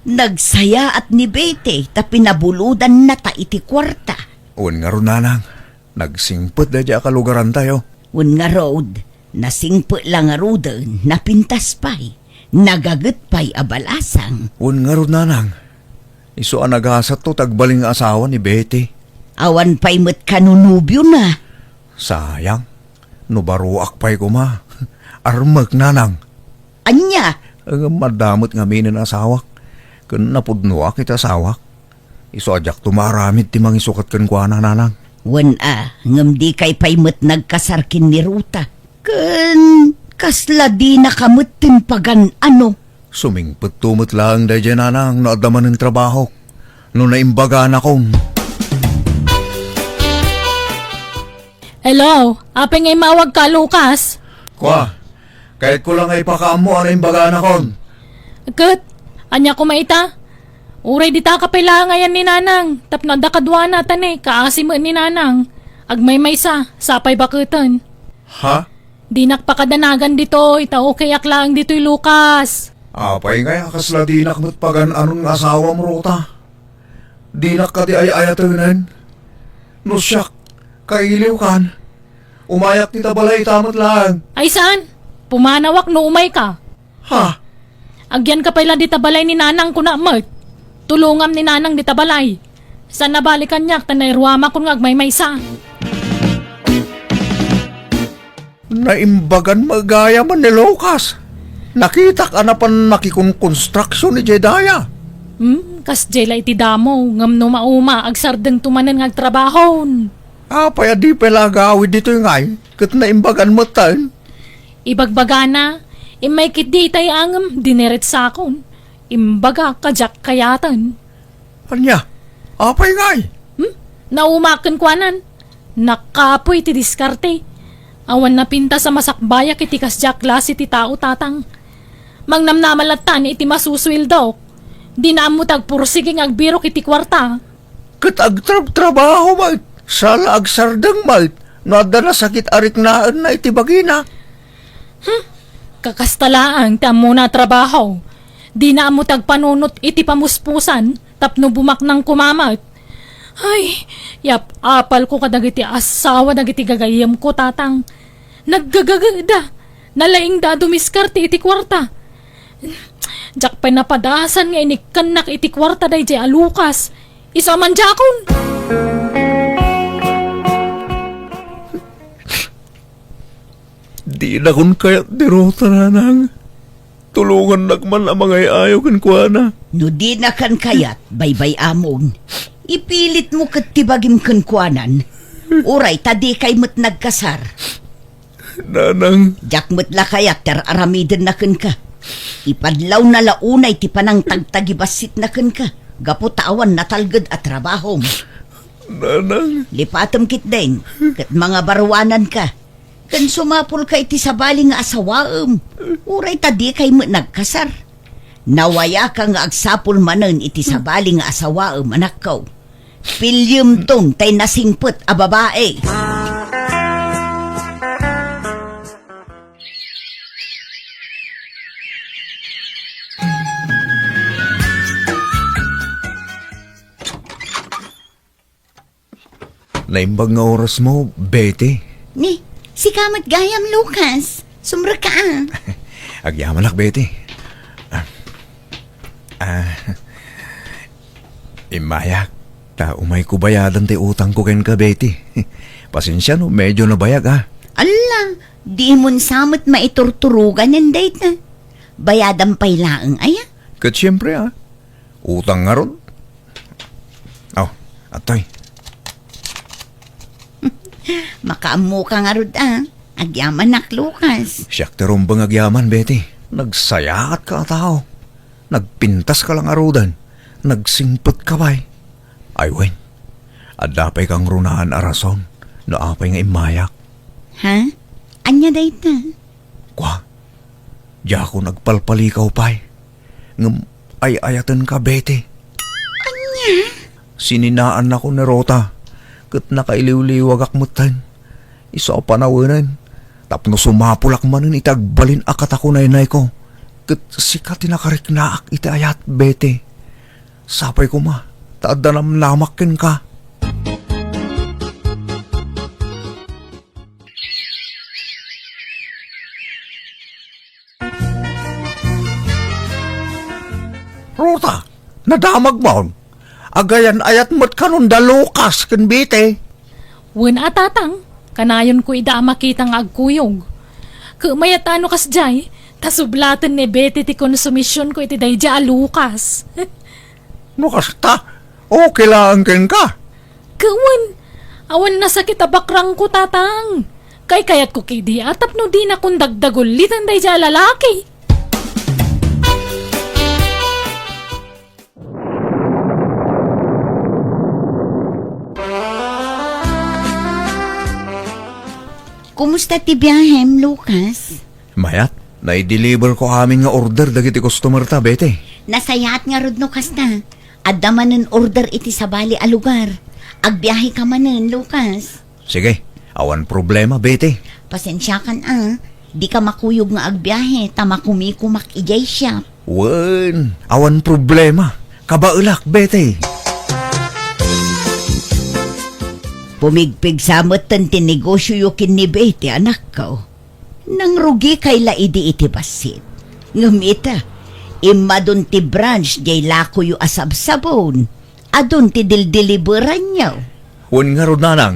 Nagsaya at ni Bete ta pinabuludan na ta iti kwarta. Un nga ron nanang. Nagsingput da dya kalugaran tayo. Un nga road, nasingpo lang nga road, napintas pa'y, nagagat pa'y abalasang. Un nga ron nanang. Iso ang nagasat to tagbaling nga asawa ni Betty. Awan pa'y mat kanunubyo na. Sayang. Nubaruak pa'y kuma. Armag nanang. Anya, Ang madamot nga minin asawak. Kun napudnuak iti asawak. Iso ajak tumaramid ti mangisukat kan kwa na nanang. wan ngam di kay pa'y mat nagkasarkin ni Ruta. Kan, kasla di nakamot timpagan ano. Sumingput tumot lang da dyan nanang naadaman ng trabaho. No naimbaga na kong. Hello, apeng ay mawag ka, Lucas. Kwa, kahit ko lang ay pakaamo ang imbaga na kong. Kat, anya ko maita. Uray di ta kapila ngayon ni Nanang. Tapno da kadwa natan kaasim ni Nanang. Agmay sa, sapay bakutan. Ha? Di nakpakadanagan dito, ita okay lang dito'y Lucas. Apay nga kasla di nakmat pagan anong asawa mo rota. Di nakati ay ayatunan. No siyak, kailiw kan. Umayak ni tabalay tamot lang. Ay saan? Pumanawak no umay ka. Ha? Agyan ka pala di tabalay ni Nanang ko na mat. Tulungam ni Nanang di tabalay. Saan nabalikan niyak, tanay ruwama kung agmay sa. Naimbagan magaya man ni Lucas. Nakita ka na pan makikon-construction ni Jedaya. Kas jela iti damo, ngam no mauma, agsardeng tumanan ng agtrabahon. Apay di pala gawid dito yung ay. Kat naimbagan mo tan. Ibagbaga na, imay kit di itay angam, dineret sakon. Imbaga kajak kayatan. Anya? Apay nga ay. Naumakan kwanan. Nakapoy ti diskarte. Awan na pinta sa masakbaya kiti kasjak klas iti tao tatang. Mangnamnamalatan iti masuswil daw. Di na mo tagpursiging agbiro kiti kwarta. Kat agtrab-trabaho mat. Sala agsardang mat. Nada na sakit arik naan na iti bagina. Kakastalaang tamo na trabaho. Di na mo tagpanunot iti pamuspusan. Tapno bumak ng kumamat. Ay, yap, apal ko kadagiti asawa dagiti gagayam ko tatang. Naggagagada. Nalaing da dumiskarte iti kwarta. Jak pa napadasan nga inikanak iti kwarta day jay alukas. Isa man jakon. Di na kun kayat dirota nanang. Tulungan nagman ang mga ayaw kan kwa na. No di na kan kayat, baybay amon. Ipilit mo kat tibagim kan kuanan. Uray, tadi kay mo't nagkasar. Nanang, Jak mo't la kayat, ter aramiden na kan ka. Ipadlaw na launay ti panang tagtagibasit na kan ka. Gaputawan natalgad at trabaho mo. nanang, Lipatom kit din, kat mga barwanan ka. Kan sumapul ka iti sabali nga asawaem. Uray tadi kay mo nagkasar. Nawaya ka nga agsapul manen iti sabali nga asawaem anak ko. Pilyum ton tay nasingput a babae. Naimbag nga oras mo, Betty. Ni, si kamat gayam Lucas. Sumra ka ah. Agyaman ak, Betty. Imayak, ta umay ko bayadan ti utang ko ken ka, Betty. Pasensya no, medyo nabayag ah. Ala, di mon samot maiturturugan ng date na. Bayadan pa'y laang aya. Kat siyempre ah, utang nga ron. Oh, atoy. Makaamu ka nga rod ah. Agyaman nak Lucas. Siyak ti rumbang agyaman, Betty. Nagsayakat ka tao. Nagpintas ka lang arudan. Nagsingpot ka bay. Ay, wen. Adapay kang runahan arason. Naapay nga imayak. Ha? Anya date na? Kwa, diya ako nagpalpalikaw pay. Ngam ay-ayatan ka, Betty. Anya? Sininaan ako ni Rota. Kat nakailiw-liwag akmutan. Isa panawanan. Tapno sumapulak manin itagbalin akat ako na ko. Kat sikat tinakarik na ak itayat, Betty. Sapay ko ma, taaddanam lamakin ka. Rota, nadamag mo. Agayan ayat mo't kanon da Lucas ken Betty. Wen atatang, kanayon ko ida makitang agkuyog. Kumayat ano kas jay, tasublatan ni Betty ti konsumisyon ko iti dayja a Lucas. No kasta, okay lang ken ka. Kawan, awan na sakit abakrang ko tatang. Kay kayat ko kidi atap no di na kung dagdagulitan dayja a lalaki. Kumusta ti biyahem, Lucas? Mayat, na-deliver ko amin nga order dagiti customer ta, Betty. Nasayat nga rod no kasta. Adda manen order iti sa bali a lugar. Agbiyahe ka manen, Lucas. Sige, awan problema, Betty. Pasensya kan ah. Di ka makuyog nga agbiyahe, tama kumikumak ijay siya. Wen, awan problema. Kabaulak, Betty. Pumigpig samot tan tinegosyo yukin ni Betty, anak ko. Nang rugi kay laidi iti basit. Ngamita, imadon ti branch jay lako yu asab-sabon. Adon ti dildiliberan niyo. Wen nga ron nanang,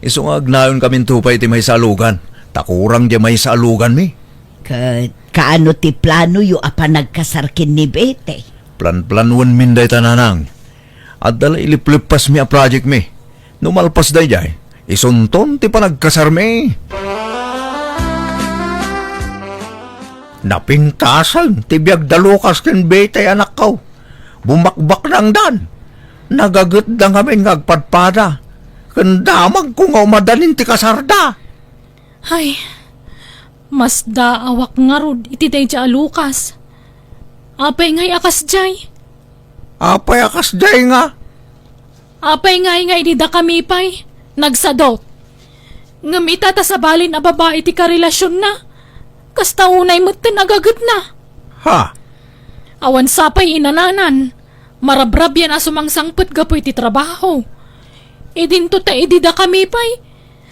isungag nayon kami tupay ti may salugan. Takurang di may salugan mi. Kaano ti plano yu apa nagkasarkin ni Betty? Plan-plan wen minday tananang. At dala iliplipas mi a project mi. Numalpas day jay, isunton ti panagkasar mi. Napintasan ti biag da Lucas ken Betty anak ko. Bumakbak nang dan. Nagagut da kami ngagpadpada. Kendamag ko nga umadanin ti kasarda. Ay, mas daawak nga rod iti dayja a Lucas. Apay ngay akas jay. Apay akas day nga. Apay ngay da kami pay. Nagsadot. Ngam itata sa balin a babae ti karelasyon na. Kasta unay mo't tinagagot na. Ha? Awan sapay inananan. Marabrab yan a sumangsangput gapoy ti trabaho. Idinto ta idida kami pay.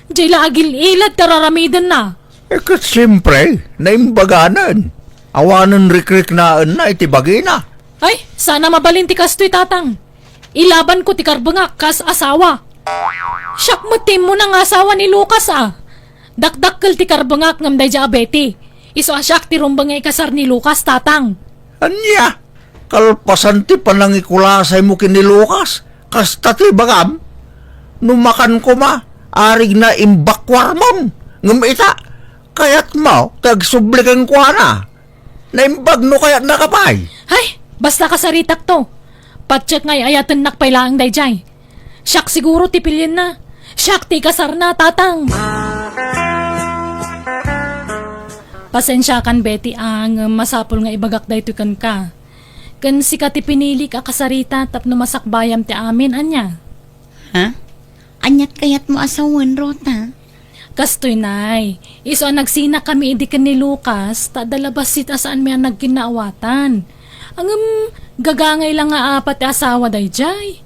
Diyay laagil ilad tararamidan na. Kat siyempre, naimbaganan. Awanan rikrik naan na iti bagina. Ay, sana mabalin ti kastoy tatang. Ilaban ko ti karbangak kas asawa. Siyak mutim mo ng asawa ni Lucas ah. Dakdakkel ti karbangak ngam dayja a Betty. Iso asyak ti rumbangay kasar ni Lucas tatang. Anya? Kalpasan ti panangikulasay mo kin ni Lucas. Kasta ti bagam. Numakan ko ma. Arig na imbakwar mon. Ngam ita. Kayat mo. Tagsublikan ko na. Naimbag no kayat nakapay. Ay, basta kasaritak to. Patsyek ngay ayatan nakpailaang dayjay. Siyak siguro tipilin na. Siyak ti kasar na tatang. Pasensya kan Betty ang masapol nga ibagak dayto kan ka. Kan sika ti pinili ka kasarita tapno masakbayam ti amin anya. Ha? Anyat kayat mo asawan, Rota? Kastoy nay, iso ang nagsina kami idikan ni Lucas, tadalabas sita saan may nagkinaawatan. Ang gagangay lang nga apat ti asawa dayjay.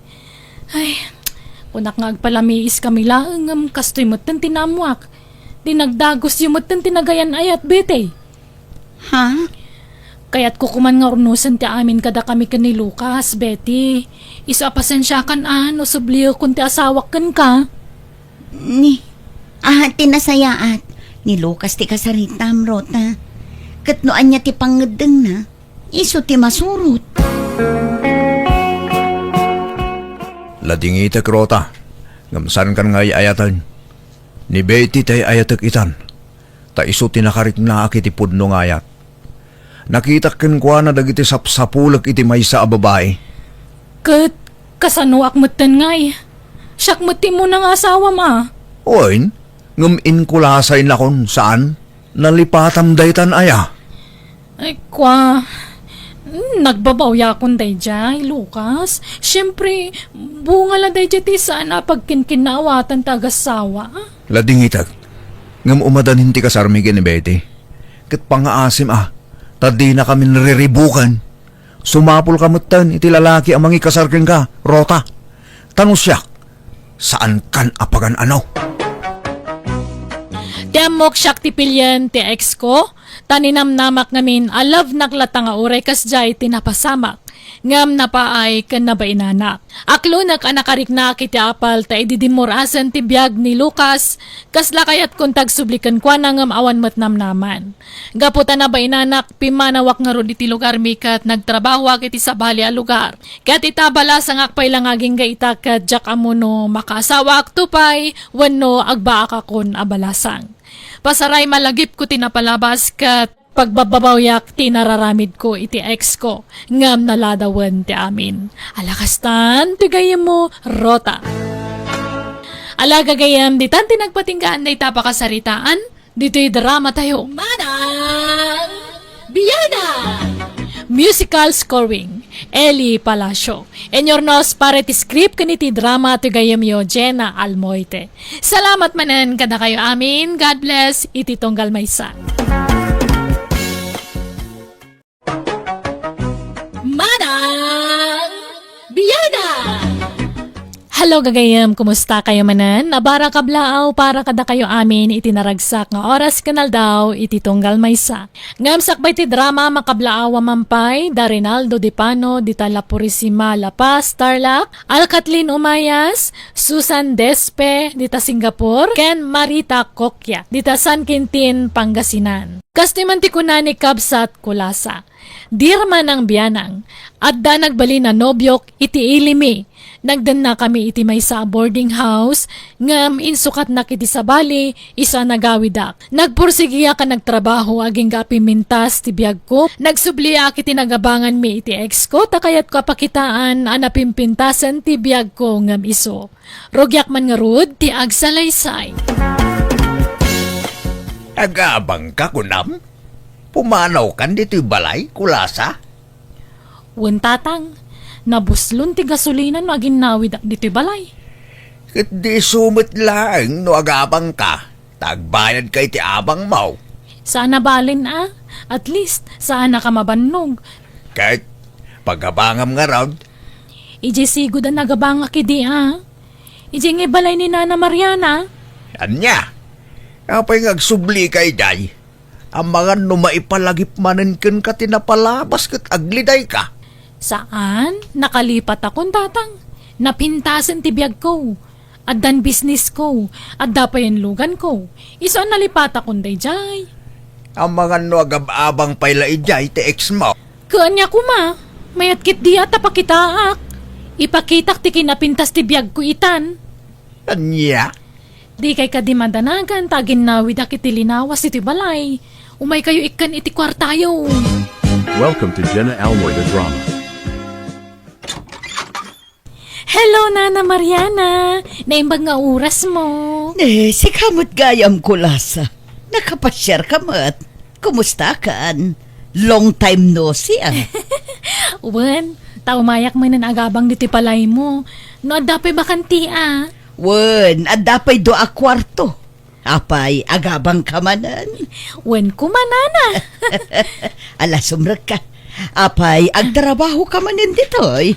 Ay, Kunak nga agpalamiis kami laang kastoy mo't tinamuak. Dinagdagos yung mo't tinagayan ayat bete. Ha? Kaya't kukuman nga urnusan ti amin kada kami ni Lucas, Betty. Isa pasensya kan o subliyo kung ti asawak kan ka. Tinasayaat. Ni Lucas ti kasaritam, Rota. Katnoan niya ti pangedeng na. Iso ti masurot. Ladingita krota. Ngamsan kan nga ayatan. Ni Betty tay ayatek itan. Ta iso tinakarik na akiti pudno nga ayat. Nakita ken kwa na dagiti sapsapulag iti maysa a babae. Kat kasanuak mo't ngay. Siyak mo't mo ng asawa ma. Oin, ngamin kulasay na kon saan? Nalipatam daytan aya. Ay kwa. Nagbabawya akong dayjay, Lucas. Siyempre, bunga la dayjay ti sana pagkinkinawatan tagasawa. Ladingitag. Ngam umadan hindi kasarmigin ni Betty. Kat pangaasim tadi na kami nariribukan. Sumapol kamutan iti lalaki ang mangi kasarkin ka, Rota. Tanong siya, saan kan apagan ano? Tiamok siyak ti pilyan ti ex ko. Taninamnamak ngamin alav naklata nga uray kasjay tinapasamak. Ngam napaay kan nabainanak. Aklo anakarik na kiti apal ta ididimurasan ti biyag ni Lucas. Kasla kayat kung tagsublikan kwa na ngam awan matnamnaman. Gaputa na bainanak pimanawak nga ro iti lugar mikat nagtrabaho iti sabali a lugar. Kat itabala sang akpay lang aging gaita kat jak amuno makasawa aktupay wano agbaak akon abalasang. Pasaray malagip ko tinapalabas kat pagbababawyak tinararamid ko iti ex ko. Ngam naladawan ti amin. Alakastan, tigayam mo, Rota. Alaga gayam, ditan tinagpatinggaan na itapakasaritaan. Dito'y drama tayo. Manang Biyana! Musical scoring. Eli Palacio. Enyornos para ti script kaniti drama ti gayam yo Jenna Almoite. Salamat manen kada kayo amin. God bless. Iti tonggal maysa. Manang Biyana! Hello gagayam, kumusta kayo manan? Nabara kablaaw para kada kayo amin itinaragsak nga oras kanal daw iti tunggal maysa. Ngamsak ba iti drama makablaaw mampay, da Rinaldo Di Pano, Dita La Purisima La Paz, Tarlac, Alcatlin Umayas, Susan Despe, Dita Singapore, Ken Marita Kokya, Dita San Quintin, Pangasinan. Kastiman ti kunani Kabsat Kulasa. Dirman ang biyanang, at da nagbali na nobyok iti ilimi. Nagdan na kami iti may sa boarding house, ngam insukat na kiti sa bali, isa nagawidak. Nagpursigiya ka nagtrabaho aging gapimintas ti biyag ko, nagsubliya kiti nagabangan mi iti ex ko, takayat ko pakitaan anapimpintasan ti biyag ko ngam iso. Rogyak man nga rud, ti agsalaysay. Agabang ka kunam? Pumanaw kan dito'y balay, kulasa? Tatang, nabuslon ti gasolinan no aginawid dito'y balay. Kat di sumit lang no agabang ka. Tagbayad kay ti abang mau. Sana balin at least sana ka mabannog. Kahit pagabangam nga raw, Ije sigod ang nagabanga kidi Ije nga balay ni Nana Mariana. anya. Kapay ngagsubli kay day. Ang mga numaipalagip manen ken ka tinapalabas kat agliday ka. Saan? Nakalipat akong tatang. Napintasan ti biyag ko. At dan business ko. At dapayan lugan ko. Iso nalipat akong dayjay. Ang mga nuagab-abang payla ijay ti ex mo. Kanya ko ma. Mayat kit di ata pakitaak. Ipakitak ti kinapintas ti biyag ko itan. Anya? Di kay kadimandanagan tagin nawid akiti linawas iti balay. Umay kayo ikan iti kwartayo. Welcome to Jenna Almoy the Drama. Hello, Nana Mariana. Naimbag nga oras mo. Si kamot gayam kulasa. Nakapasyar kamat. Kumusta kan? Long time no see Uwan, taumayak man ng agabang diti palay mo. No, adapay bakanti Wen, adapay do a kwarto. Apay, agabang kamanan. Wen kumanana. Ala, sumrag ka. Apay, agtrabaho kamanin ditoy.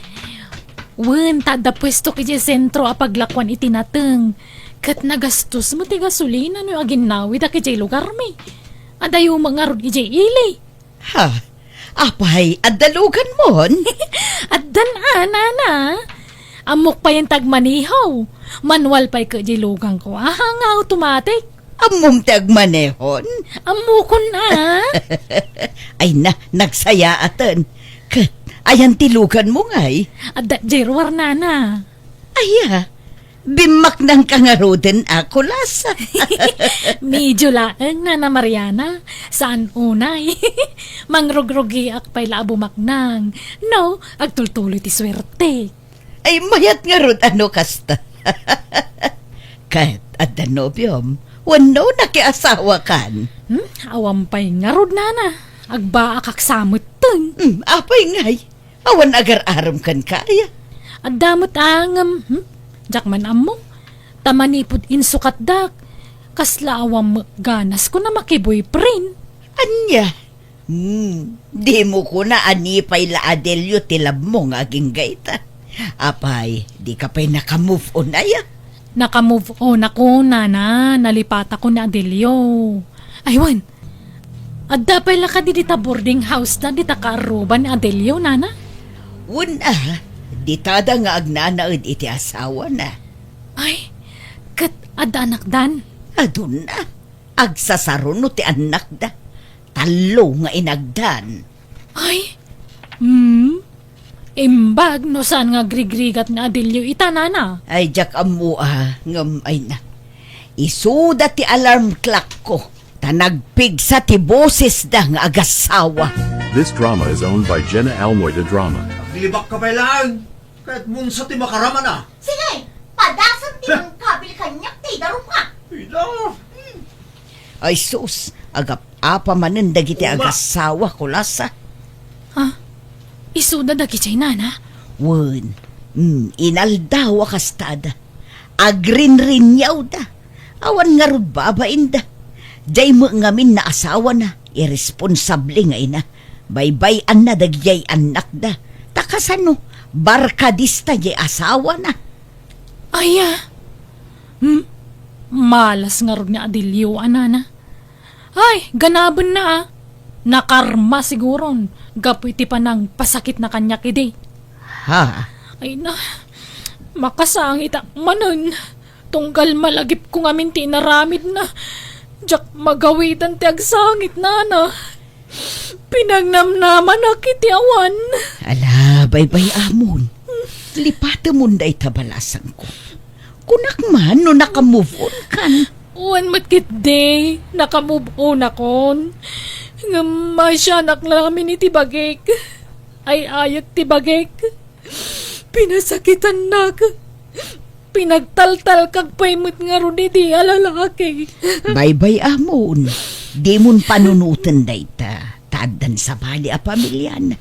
Wen, tada pwesto kiti sentro apaglakwan itinateng. Kat nagastos mo ti gasolina no aginawi da kiti lugar mi. Adayo mga rod iti ili. Ha? Apay, adalugan mon? At dan na. Amok pa yung tagmanihaw. Manual pa'y kajilugan ko. Nga automatic. Amom tagmanehon? Amukon na. Ay na, nagsaya atan. Kat, ayan tilugan mo nga'y. At da jirwar na. Aya, bimak ng kangaroden ako lasa. Medyo laeng na Mariana. Saan unay? Mangrog-rogi ak pa'y laabumaknang. No, agtultuloy ti swerte. Ay mayat nga rod ano kasta. Kat, at danobyom, wano nakiasawa kan. Awam pa'y ngarod na. Agba akaksamot tun. Apay nga'y, awan agar-aram kan kaya. At damot ang, jakman amo. Tamanipod insukat dak. Kasla awam ganas ko na makiboyfriend. Anya? Di mo ko na anipay la Adelio tilab mo nga ginggayta. Apay, di ka pa'y nakamove on aya. Naka-move on ako, nana. Nalipat ako na Adelio. Aywan. At dapay laka dita boarding house na dita kaaruban ni Adelio, nana. Una, di tada nga agnanaod iti asawa na. Ay, kat ada anak dan. Adun na, agsasaro no ti anak da. Talo nga inagdan. Ay, imbag no saan nga grigrigat na Adelio ita, nana. Ay, jak amua, ngam ay na. Isuda ti alarm clock ko. Tanagpig sa ti boses da nga agasawa. This drama is owned by Jenna Almoida Drama. Aglibak ka pa lang. Kahit mong sa ti makarama na. Sige, padasan din ang kabil kanyak, tidarum nga. Ay sus, agap-apa manen dagiti agasawa ko lasa. Isuda da kichay, nana. Wen, inaldawa kastada. Agrin-rinyaw da. Awan nga rod babain da. Jay mo ngamin na asawa na. Irresponsable nga ina. Baybay-an na dagyay anak da. Takasano, barkadista jay asawa na. Aya. Malas nga rog ni Adelio, anana. Ay, ganaban na. Nakarma siguron. Gapu iti pa ng pasakit na kanyak ide. Ha? Ay na, makasang itakmanon. Tunggal malagip ko ngamin tinaramid na. Diyak magawitan ti agsangit, nana. Pinagnamnaman na kiti awan. Ala, baybay amon. Lipata mo day tabalasan ko. Kunak man no nakamove on kan. Uwan matkit day, nakamove on akon. Nga masyanak namin iti bagik. Ay ayat ti bagik. Pinasakitan na ka. Pinagtaltal kag paymut nga ron iti alalaki. Baybay amon. Di mon panunutan day ta. Tadan sa bali a pamilyan.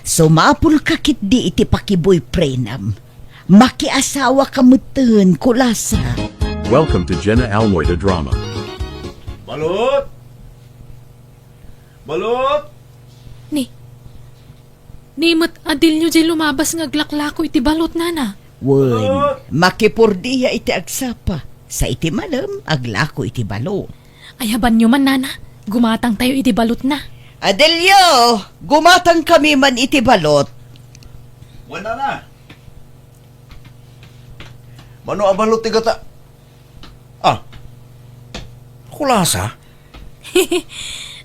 Sumapul kakit di iti pakiboyfriendam. Makiasawa kamutan kulasa. Welcome to Jenna Almoida Drama. Balot! Balot! Nimot Adelio di lumabas nga glaklako iti balot, nana. Wen, makipurdiya iti agsapa. Sa iti malam, aglako iti balo. Ayaban nyo man, nana. Gumatang tayo iti balot na. Adelio, gumatang kami man iti balot. Wala na. Mano abalot ti gata? Kulasa?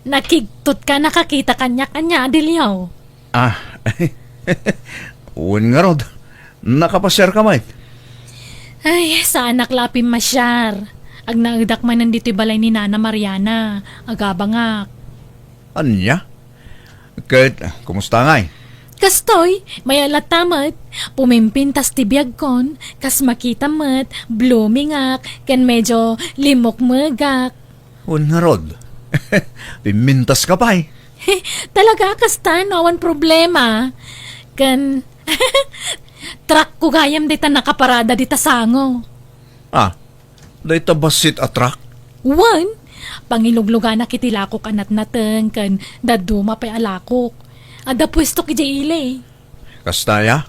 Nakigtot ka, nakakita kanya-kanya, Adelio. Uwan nga rod. Nakapasyar ka, Mike. Ay, sa anak lapim masyar. Ag naagdak man nandito balay ni Nana Mariana. Agabangak. Anya? Kahit, kumusta ngay? Kastoy, may alatamat. Pumimpintas ti biyag kon. Kas makita mat, blooming ak. Ken medyo limok magak. Uwan nga rod. Pimintas ka pa eh. Talaga kasta, no awan problema. Ken, truck ko gayam dita nakaparada dita sango. Dahi tabasit atrak. One, pangiluglugan na kitilako kanat naten kan daduma pa'y alakok. Ada pwesto ki ile. Kastaya?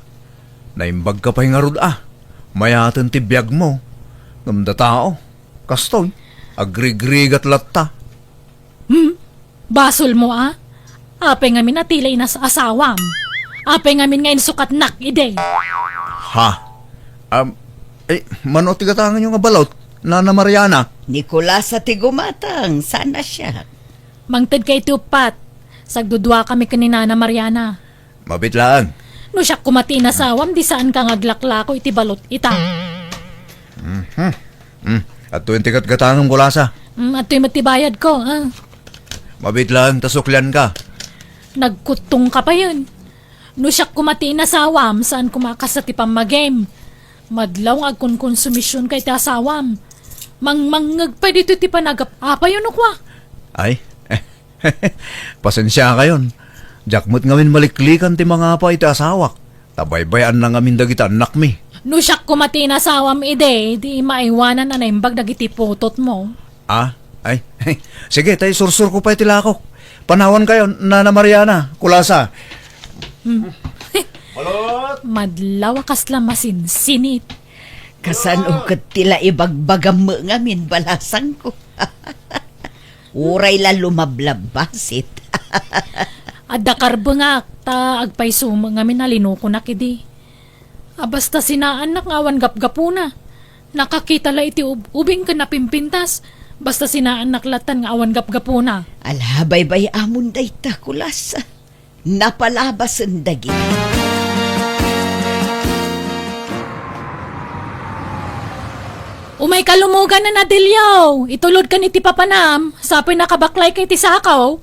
Naimbag ka pa'y nga rod Mayatan ti biyag mo. Ngamda tao. Kastoy. Agrig-rigat latta. Basol mo Apay ngamin na tilay na sa asawam. Apay ngamin ngayon sukat nak ide. Ha? Mano ti katangan yung abalot? Nana Mariana. Nicolas sa tigumatang, sana siya. Mangtad kay tupat. Sagdudwa kami kanina na Mariana. Mabitlaan. No siya kumati na sawam, di saan ka ngaglaklako iti balot ita. At 20 kat katangan kulasa. At to'y matibayad ko, Mabitlaan tasuklan ka. Nagkutong ka pa yun. No siya kumati na sawam, saan kumakas sa tipang mag-game. Madlaw nga kung konsumisyon kay ti asawam. Mangmangag pa dito ti panagap-apa yun ukwa. Ay, pasensya ka yun. Jakmut ngamin maliklikan ti mga pa iti asawak. Tabaybayan na ngamin dagita anak mi. No siya kumati na sawam ide, di maiwanan na naimbag dagiti putot mo. Ay, sige, tayo sursur ko pa iti lakok. Panawan kayo, Nana Mariana, kulasa. Madlaw kas lang masinsinit. Kasano kat tila ibagbagam mo ngamin balasang ko. Uray la lumablabbasit. Adda karbengak ta agpay suma ngamin nalinuko na kidi. Basta sinaan nak ngawan gapgapuna. Nakakita la iti ubing ka napimpintas. Basta sinaan naklatan nga awan gapgapuna. Alhabay-bay amon day ta kulas. Napalabas ang dagi. Umay kalumugan na nadilyaw. Itulod ka ni ti papanam. Sapoy nakabaklay kay ti sakaw.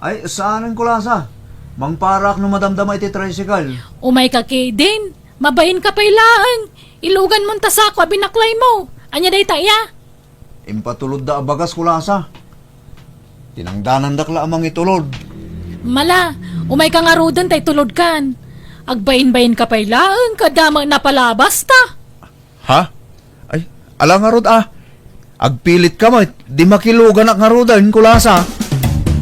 Ay, saan ang kulasa? Mangparak no madamdama iti tricycle. Umay ka kay din. Mabain ka pa'y laang. Ilugan mong tasako binaklay mo. Anya day taya. Impatulod da abagas kulasa. Tinangdanan dakla amang itulod. Mala, umay ka nga rudan tay tulod kan. Agbain-bain ka pa'y laang kadamang napalabas ta. Ha? Ay, ala nga rod Agpilit ka mo, di makilugan ak nga rodan kulasa.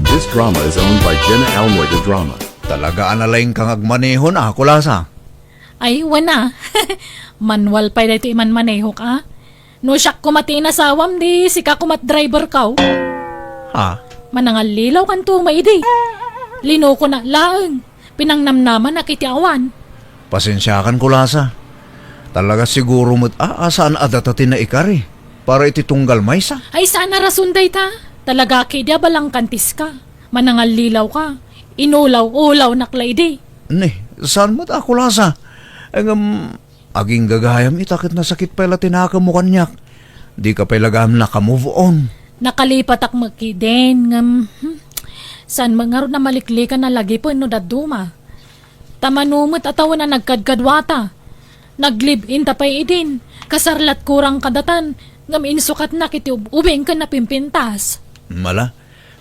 This drama is owned by Jenna Almoida Drama. Talaga analaing kang agmanehon kulasa. Ay, wana. Manual pa dito iman manehok No siya kumati na sawam di sika kumat driver kaw. Ha? Manangalilaw kan to maidi. Linuko na laang. Pinangnamnaman na kitiawan. Pasensyakan kulasa. Talaga siguro mo't saan adatatin na ikari. Para iti tunggal maysa. Ay sana rason day ta. Talaga kidya balang kantis ka. Manangalilaw ka. Inulaw-ulaw naklay di. Saan mo't kulasa? Aging gagayam itakit na sakit pala tinaka mo kanyak. Di ka pailagam naka-move on. Nakalipat ak makiden. San mangaro na maliklikan na lagi po no daduma. Tamanumot atawa na nagkadkadwata. Naglive-in tapay idin. Kasarlat kurang kadatan. Ngam insukat na kiti ubing ka na pimpintas. Mala,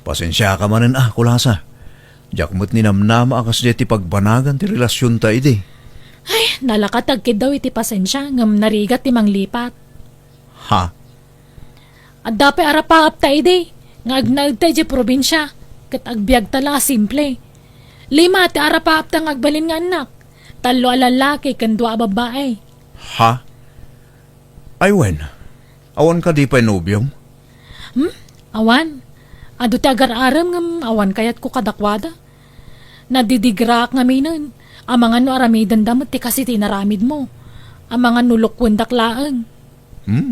pasensya ka manin kulasa. Jakmut ni namnama akas di ti pagbanagan ti relasyon ta idi. Ay, nalakatagkid daw iti pasensya. Ngam narigat ti manglipat. Ha? At dapat arapaap ta idi. Ngagnag tayo di probinsya. Kat agbiag tala simple. 5 ti arapaap ta ngagbalin nga anak. 3 alalaki kan 2 babae. Ha? Ay wen, awan ka di pa inubyong? Awan. Ado ti agar-aram ngam awan kayat ko kadakwada. Nadidigrak nga minan. Ang mga no aramidan damot ti kasi tinaramid mo. Ang mga nulukwendak laang.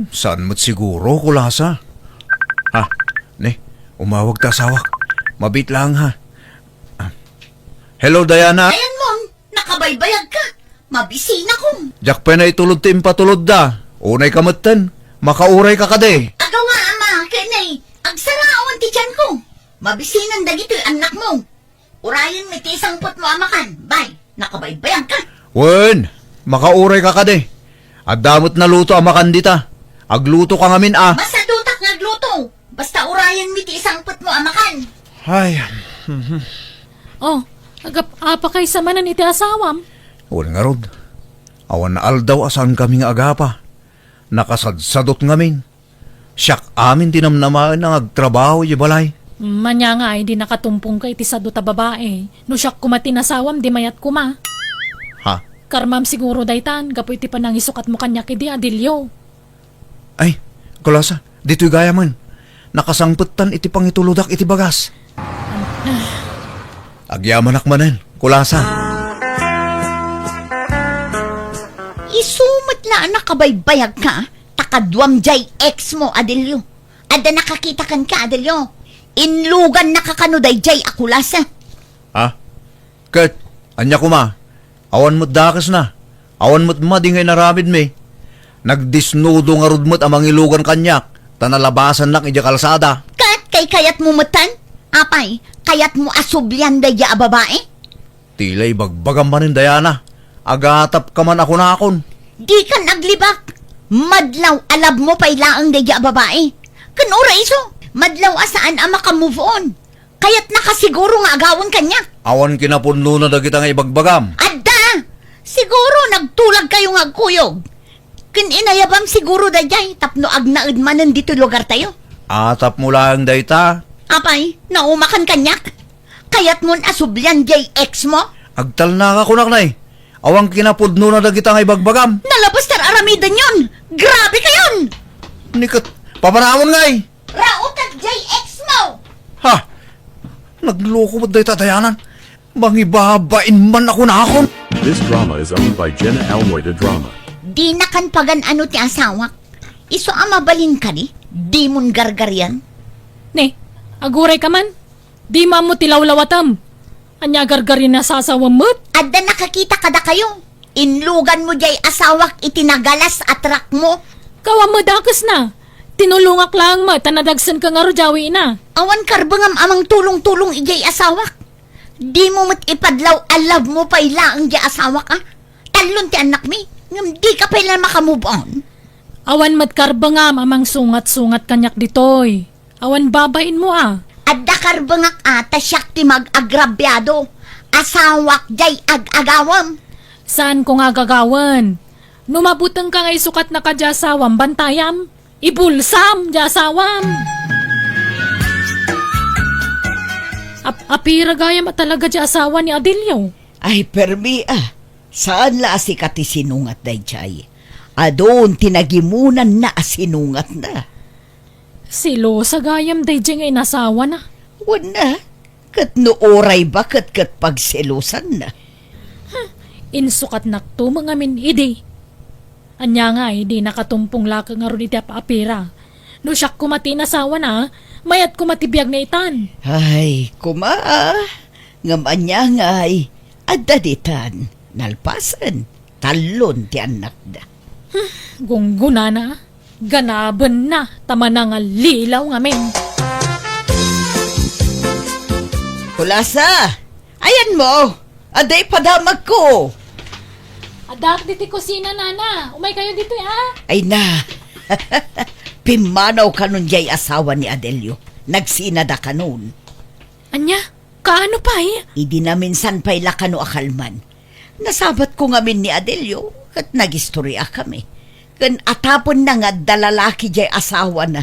Saan mo't siguro kulasa? Ha? Umawag ta sawak. Mabit lang ha. Hello Diana. Ayan mong, nakabaybayag ka. Mabisina kong. Jakpe na itulod ti impatulod da. Unay kamatan. Makauray ka kade. Agaw nga ama, kanay. Agsaraawan ti tiyan ko. Mabisinan dagito yung anak mo. Urayan may tisang put mo amakan. Bay, nakabaybayag ka. Wen, makauray ka kade. At damot na luto ang makandita. Agluto ka ngamin Basta dutak nagluto. Basta urayan may tisang put mo amakan. Ay, Oh, agap-apa kay sa manan iti asawam. wala nga rod. Awan na aldaw asan kami nga agapa. Nakasadsadot ngamin. Siyak amin tinamnamaan ang agtrabaho yung balay. Manya nga, hindi nakatumpong ka iti sado ta babae. No siya kumati na sawam, di mayat kuma. Ha? Karmam siguro daytan, kapo iti panang isukat mo kanya kidi Adelio. Ay, kulasa, dito'y gaya man. Nakasangputan iti pangituludak iti bagas. Agyaman akmanen, kulasa. Isumat la nakabaybayag ka, takadwam jay ex mo, Adelio. Ada nakakita kan ka, Adelio. Inlugan nakakanuday jay akulasa. Ha? Kat, anya ko ma. Awan mo't dakas na. Awan mo't madingay naramid me. Nagdisnudo nga rudmo't amang ilugan kanyak. Tanalabasan nak ija kalsada. Kat kay kayat mo matan? Apay, kayat mo asublyan day a babae? Tilay bagbagam manin Diana. Agatap ka man ako na akon. Di ka naglibak. Madlaw alab mo pay laang day a babae. Kanura iso, madlaw asaan ang makamove on. Kayat nakasiguro nga agawon kanya. Awan kinapuno na dagita nga ibagbagam. Adda! Siguro nagtulag kayo nga kuyog. Inayabam siguro dayay tapno agnaid manan dito lugar tayo. Atap mo lang dayta. Apay, naumakan kanyak. Kayat mon asublyan jay ex mo. Agtal na ka kunak na eh. Awang kinapudno na dagita nga ibagbagam. Nalabas tar aramidan yun. Grabe kayon. Nikat, papanamon nga eh. Rautat jay ex mo. Ha? Nagloko mo dayta dayanan. Mangibabain man ako na akon. This drama is owned by Jenna Almoida Drama. Di na kan pagan ano ti asawak. Iso amabalin ka ni. Di mon gargar yan. Ne, aguray ka man. Di mo tilawlawatam. Anya gargarin na sasawam mo't. Adda nakakita kada kayo. Inlugan mo jay asawak itinagalas at rak mo. Kawam mo dakas na. Tinulungak lang mo, tanadagsan ka nga rojawi na. Awan karbangam amang tulong-tulong ijay asawak. Di mo mat ipadlaw alab mo pa ilaang jay asawak ah. Talon ti anak mi. Ngam di ka pa ilan makamove on. Awan matkarbangam amang sungat-sungat kanyak ditoy. Awan babain mo ah. Adda karbangak ata siyak ti mag-agrabyado. Asawak jay ag-agawam. Saan ko nga gagawan? Numabutang ka nga isukat na kadyasawam, bantayam. Ibulsam, jasawam. Apira gaya matalaga jasawa ni Adelio. Ay permi ah. Saan la asikati sinungat day jay? Adon tinagimunan na asinungat na. Silo sa gayam day jeng ay nasawa na. Wala. Kat no oray ba kat pagselusan na. Insukat nakto mga min idi. Anya nga di nakatumpong laka nga ron iti apira. No siyak kumati nasawa na, mayat kumatibiyag na itan. Ay, kuma ngam anya ngay. Adda ditan. Nalpasan. Talon ti anak da. Gungguna na. Ganaban na. Tama na nga lilaw nga men. Kulasa! Ayan mo! Aday padamag ko! Adak diti kusina nana. Umay kayo dito ha. Ay na! Pimanaw ka nun jay asawa ni Adelio. Nagsinada ka nun. Anya, kaano pa eh? Idi na minsan pa'y lakano akalman. Nasabat ko ngamin ni Adelio at nagistorya kami. Kan atapon na nga dalalaki jay asawa na.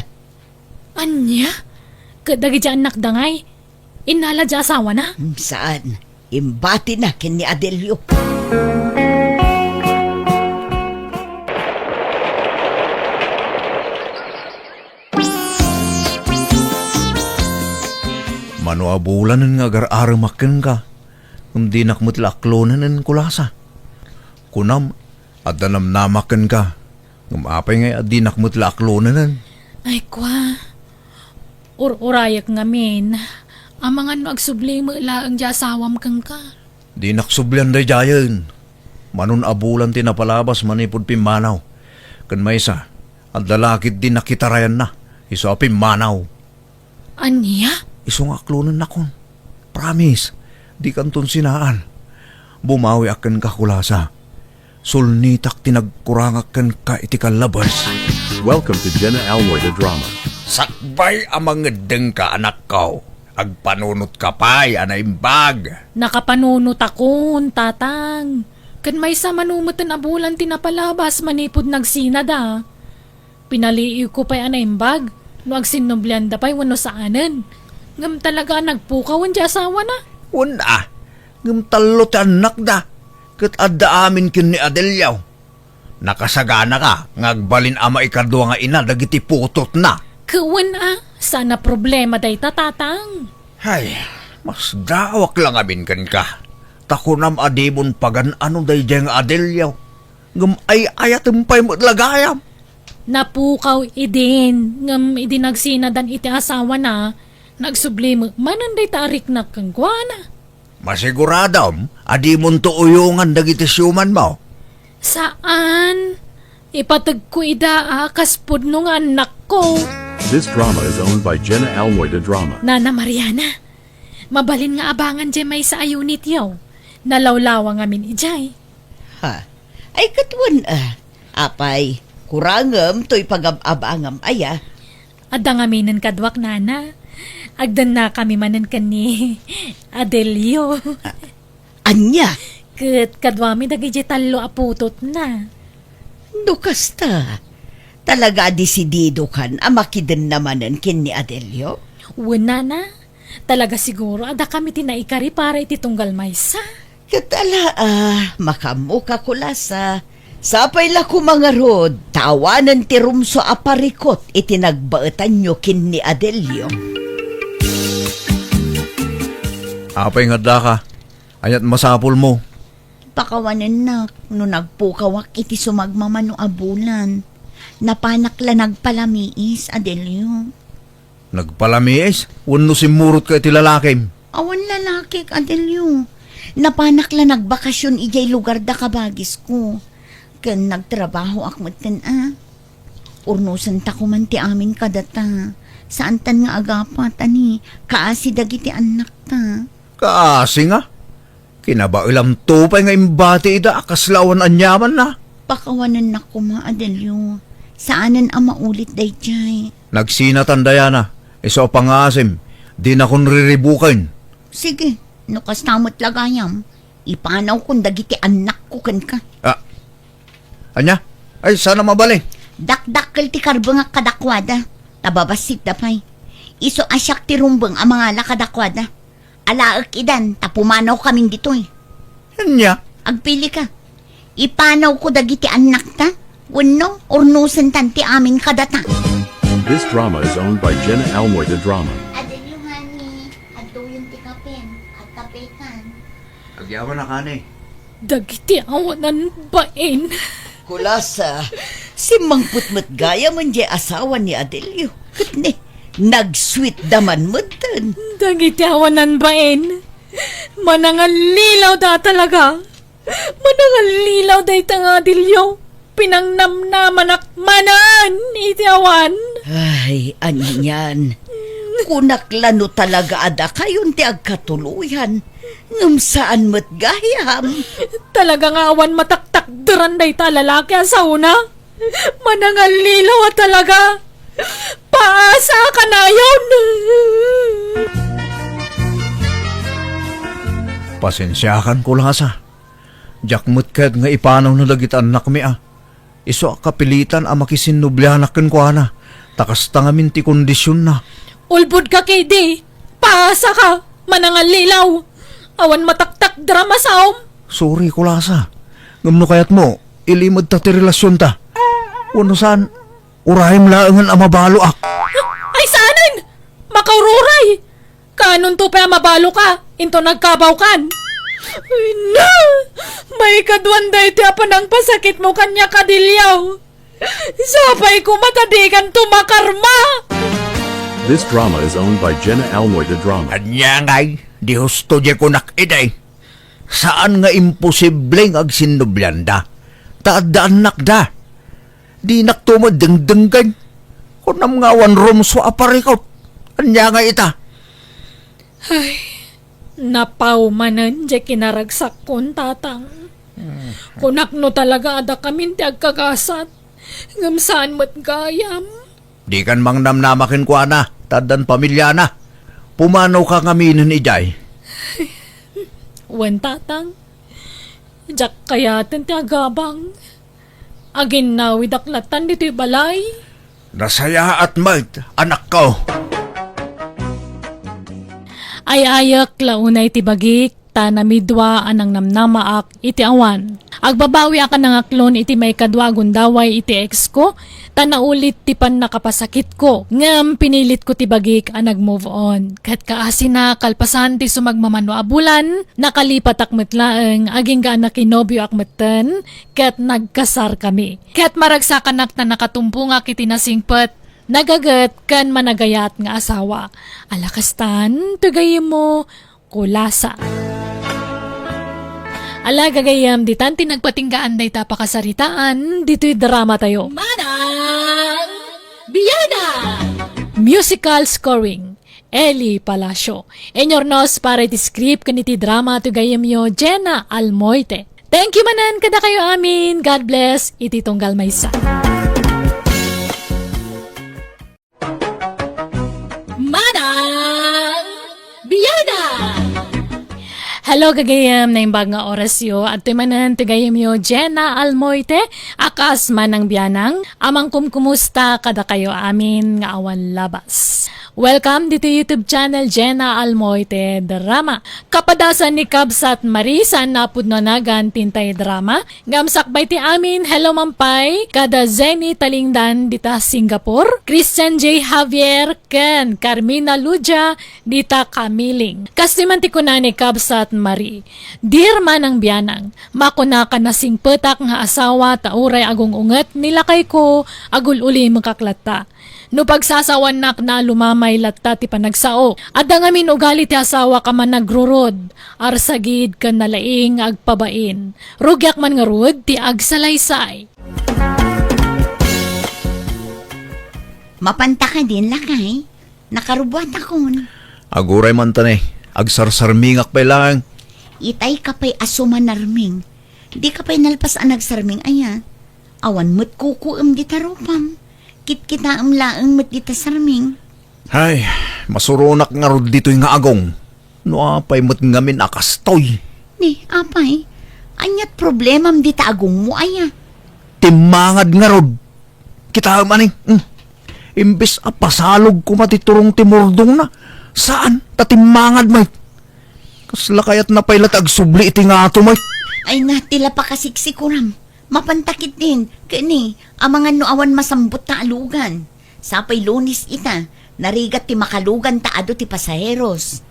Anya? Kadagi dyan anak dangay. Inala dyan asawa na. Saan? Imbati na kin ni Adelio. Manuabulanan nga agar-aramakin ka. Hindi nakmutlaklonan kulasa. Kunam, at danamnamakan ka. Ngumapay nga at di nakmutlaklonan. Ay kwa. Urayak nga min. Ang mga nagsubli mo ilaang dyan asawam kang ka. Di naksublyan day jayan. Manun abulan tinapalabas manipod pimanaw. Kan may isa, at lalakit din nakitarayan na. Iso pimanaw. Anya? Iso nga aklonan na kon. Promise, di kanton sinaan. Bumawi akan ka kulasa. Sulnitak tinagkurangakan ka iti kalabas. Welcome to Jenna Almoida Drama. Sakbay amang ngedeng ka anak ko. Agpanunot ka pa'y anaimbag. Nakapanunot akon, tatang. Kan may sa manumutan abulan tinapalabas manipod nagsinada. Pinaliiw ko pa'y anaimbag. No agsinublian da pa'y wano saanan. Ngam talaga nagpukawan di asawa na. Una, ngam talo ti anak da. Kat adda amin kin ni Adelyaw. Nakasagana ka, ngagbalin ama ikadwa nga ina, dagiti putot na. Kawan sana problema day tatang. Hay, mas dawak lang amin kan ka. Takunam adimon pagan ano day diyang Adelyaw. Ngam ay ayatumpay mo lagayam. Napukaw idin, ngam idin nagsinadan iti asawa na, nagsublim, mananday tarik na kang guana. Masiguradam, adimon to uyungan dagiti siyuman mo. Saan? Ipatag ko ida kaspud nung anak ko. This drama is owned by Jenna Almoida Drama. Nana Mariana, mabalin nga abangan dyan may sa ayunit yaw. Nalawlawang amin ijay. Ha? Ay katwan apay, kurangam to'y pag-abangam aya. Adang aminan kadwak nana. Agdan na kami manan ka ni Adelio. Anya, Kat kadwami dagiti talo aputot na. dukasta. Talaga desidido kan amakiden namanan kin ni Adelio? Wala na. Talaga siguro ada kami tinaikari para iti tunggal maysa. Katala makamuka kulasa. Sapay la ko mga rod, tawanan ti rumso aparikot itinagbaetan nyo kin ni Adelio. Apay nga da ka, ayat masapol mo. Pakawanan na, no nagpukawak iti sumagmamano abulan. Napanakla nagpalamiis, Adelio. Nagpalamiis, wano simurot ka iti lalakim. Awan lalaki, Adelio. Napanakla nagbakasyon ijay lugar da kabagis ko. Kan nagtrabaho akmatan Urnusan ta kuman ti amin kadata. Saan tan nga agapat, ani? Kaasi dagiti anak ta. Kaasi nga. Kinabailam tupay nga imbati ida, kaslawan anyaman na. Pakawanan na ko ma, Adelio. Saanan ang maulit day jay? Nagsinatan dayana, iso pangasim, di na kon riribukin. Sige, no kastamot lagayam. Ipanaw kung dagiti anak ko kan ka. Anya? Ay, sana mabaling. Dakdakkel ti karbo nga kadakwada. Tababasit da pay. Iso asyak ti rumbeng ang mga lakadakwada. Alaak idan, tapumanaw kaming dito eh. Anya? Agpili ka. Ipanaw ko dagiti anak ta. Wano, urnusan tanti amin kadata. This drama is owned by Jenna Almoida Drama. Adelyo hani, adto yung tikapin at tapekan. Agyawan na kani. Dagiti awanan bain. Kulasa, si Mangputmut gaya man di asawa ni Adelio. Katni, nag-sweet daman mo dun. Dagiti awanan bain. Manangal lilaw da talaga. Manangal lilaw da itang Adelio. Pinangnamnaman akmanan iti awan. Ay, anyan. Kunaklano talaga ada kayon ti agkatuluyan. Ngam saan mo't gayam. Talagang awan mataktakdaran day ta lalaki asauna. Manangal lilaw talaga. Paasa ka na yun. Pasensyakan ko lang asa. Jakmut kahit nga ipanaw na dagit anak mi Iso kapilitan makisinublianak ko ana. Takas tangamin ti kondisyon na. Ulbud ka kay di. Paasa ka. Manangal lilaw. Awan mataktak drama saom. Sorry kulasa. Ngamno kayat mo, ilimod ta ti relasyon ta. Wano saan, urahim laangan mabalo Ay saanin? Makaururay. Kanon to pa mabalo ka. Into nagkabaw kan. Ay na! May kadwanday ti apanang pasakit mo kanya kadilyaw. Sapay ko matadigan tumakarma. This drama is owned by Jenna Almoida Drama. Anya ngay, di husto di ko nakiday. Saan nga imposibleng agsinublanda? Taadaan nakda. Di naktumod dengdenggan. Kunam nga wan rumso aparikot. Anya nga ita. Napaw manan di kinaragsak kon tatang. Kunakno talaga ada kamin ti agkakasat. Ngamsaan mo't gayam. Di kan mang namnamakin ko ana, tadan pamilya na. Pumanaw ka ngaminin ijay. Wen tatang. Jak kayaten ti agabang. Agin na widaklatan dito'y balay. Nasaya at mait, anak ko. Ay ayak launay ti bagik ta na midwa anang namnamaak iti awan. Agbabawi akan ng aklon iti may kadwa gundaway iti ex ko, tanaulit ti pan nakapasakit ko. Ngam pinilit ko ti bagik ang nag-move on. Kat kaasin na kalpasan ti sumagmamano abulan, nakalipat akmetlaeng aging gaan na kinobyo akmetan, kat nagkasar kami. Kat maragsakan na nakatumpungak iti nasingpet, nagagat kan managayat nga asawa. Alakastan, tugayim mo, kulasa. Ala gagayam, ditan tinagpatinggaan day tapakasaritaan, dito'y drama tayo. Manang Biyana! Musical scoring, Eli Palacio. Enyornos para iti script kaniti drama tugayim yo, Jenna Almoite. Thank you manan kada kayo amin. God bless, iti tunggal maysa. Manang Biyana! Hello gagayam na imbag nga orasyo at timanan tigayam yo Jenna Almoite akas manang biyanang amang kumusta kada kayo amin nga awan labas. Welcome dito YouTube channel Jenna Almoite Drama. Kapadasan ni Kabsat Marisa napud nagan tintay drama. Gamsakbay ti amin hello mampay kada Zenny Talingdan dita Singapore. Christian J. Javier ken Carmina Luja dita Kamiling. Kasiman ti kuna ni Kabsat Mari. Dear manang biyanang, makuna ka na singpetak nga asawa tauray agong unget nilakay ko agul uli makaklata. No pagsasawan nak na lumamay latta ti panagsao. Adda ngamin ugali ti asawa ka man nagrurod. Arsagid ka nalaing agpabain. Rugyak man nga rod ti agsalaysay. Mapanta ka din lakay. Nakarubuat akon. Aguray man tanay, agsarsarmingak pa lang. Itay ka pa'y asuman narming. Di ka pa'y nalpas ang nagsarming aya. Awan mo't kukuam di tarupam. Kit-kita laang mo't di tasarming. Ay, masurunak nga rod dito'y nga agong. No apay mo't ngamin akastoy. Ni, apay. Anyat problemam di taagong mo aya. Timangad nga rod. Kita maning. Imbes pasalog ko matiturong timurdong na. Saan? Tatimangad may. Kasla kayat napailat agsubli iti nga ato may. Ay natila pa kasiksikuram. Mapantakit din. Kani, ang mga nuawan masambot na alugan. Sapay lunis ita. Narigat ti makalugan taado ti pasaheros.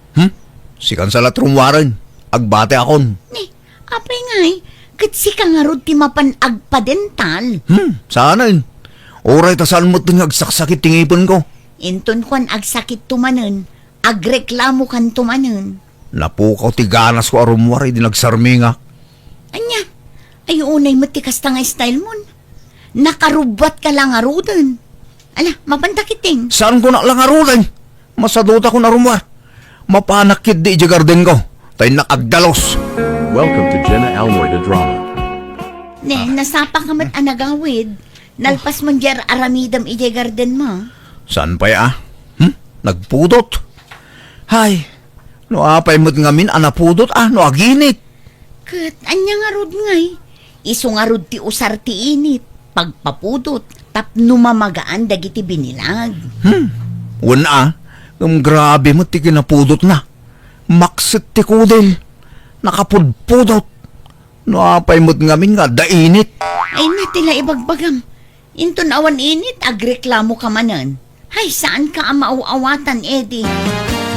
Sikan sa latrumwaran. Agbate akon. Ni, apay ngay. Katsi ka nga rod ti mapanagpadental. Sana yun. Oray tasaan mo't ng agsaksakit tingipon ko. Inton kwan agsakit tumanen. Agreklamo kan tumanen. Napukaw ti ganas ko arumwari di nagsarminga. Anya, ay unay matikas ta nga style mon. Nakarubat ka lang arudan. Ala, mapantakiting. Saan ko na lang arulan? Masadota ko na rumwar. Mapanakit di ija garden ko. Tay nakagdalos. Welcome to Jenna Almoida Drama. Ne, nasapa ka mat anagawid. Nalpas man jar aramidam ije garden mo. Saan pa ya? Nagpudot. Hay, no apay mo't ngamin anapudot no aginit. Kat, anya nga rod ngay. Iso nga rod ti usar ti init. Pagpapudot, tapno mamagaan dagiti binilag. Una, grabe mo't ti kinapudot na. Maksit ti kudel. Nakapudpudot. No apay mo't ngamin nga dainit. Ay natila ibagbagam. Inton awan init, agreklamo ka manan. Hay, saan ka ang mauawatan, Eddie?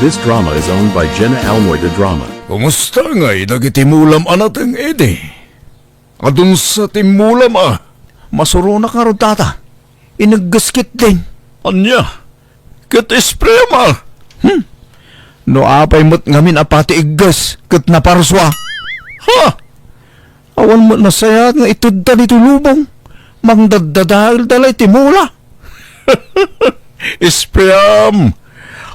This drama is owned by Jenna Almoida Drama. Kumusta nga'y nagitimulam anateng ede? Adun sa timulam Masurunak nga rod tata. Inaggaskit din. Anya, kat esprema. No apay mo't ngamin apati iggas. Kat naparswa. Ha? Awan mo nasaya nga itudda ni tulubong. Mangdadadahil dalay timula. Espream.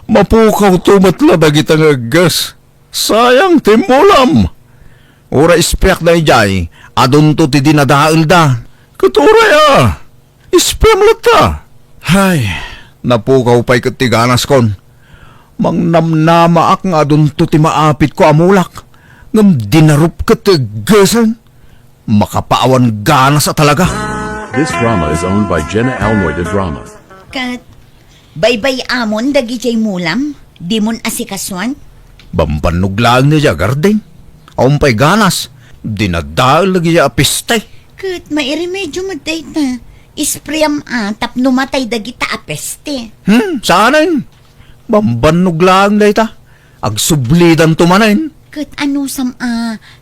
Mapukaw tumatla dagitang agas. Sayang timulam. Ura ispiak na ijay. Adun to ti dinadahil da. Katuray Espream lata. Hay, napukaw pa'y katiganas kon. Mangnamnamaak nga adun to ti maapit ko amulak. Ngam dinarup katigasan. Makapaawan ganas talaga. This drama is owned by Jenna Almoida Drama. Kat, baybay amon dagi jay mulam, di mon asikaswan. Bampanuglaan niya garden. Aumpay ganas. Dinadaal lagi ya apiste. Kat, mairemedyo madayta. Isprayam tapno matay dagita apeste. Saanin? Bambanog lang dayta. Agsublidan tumanin. Kat ano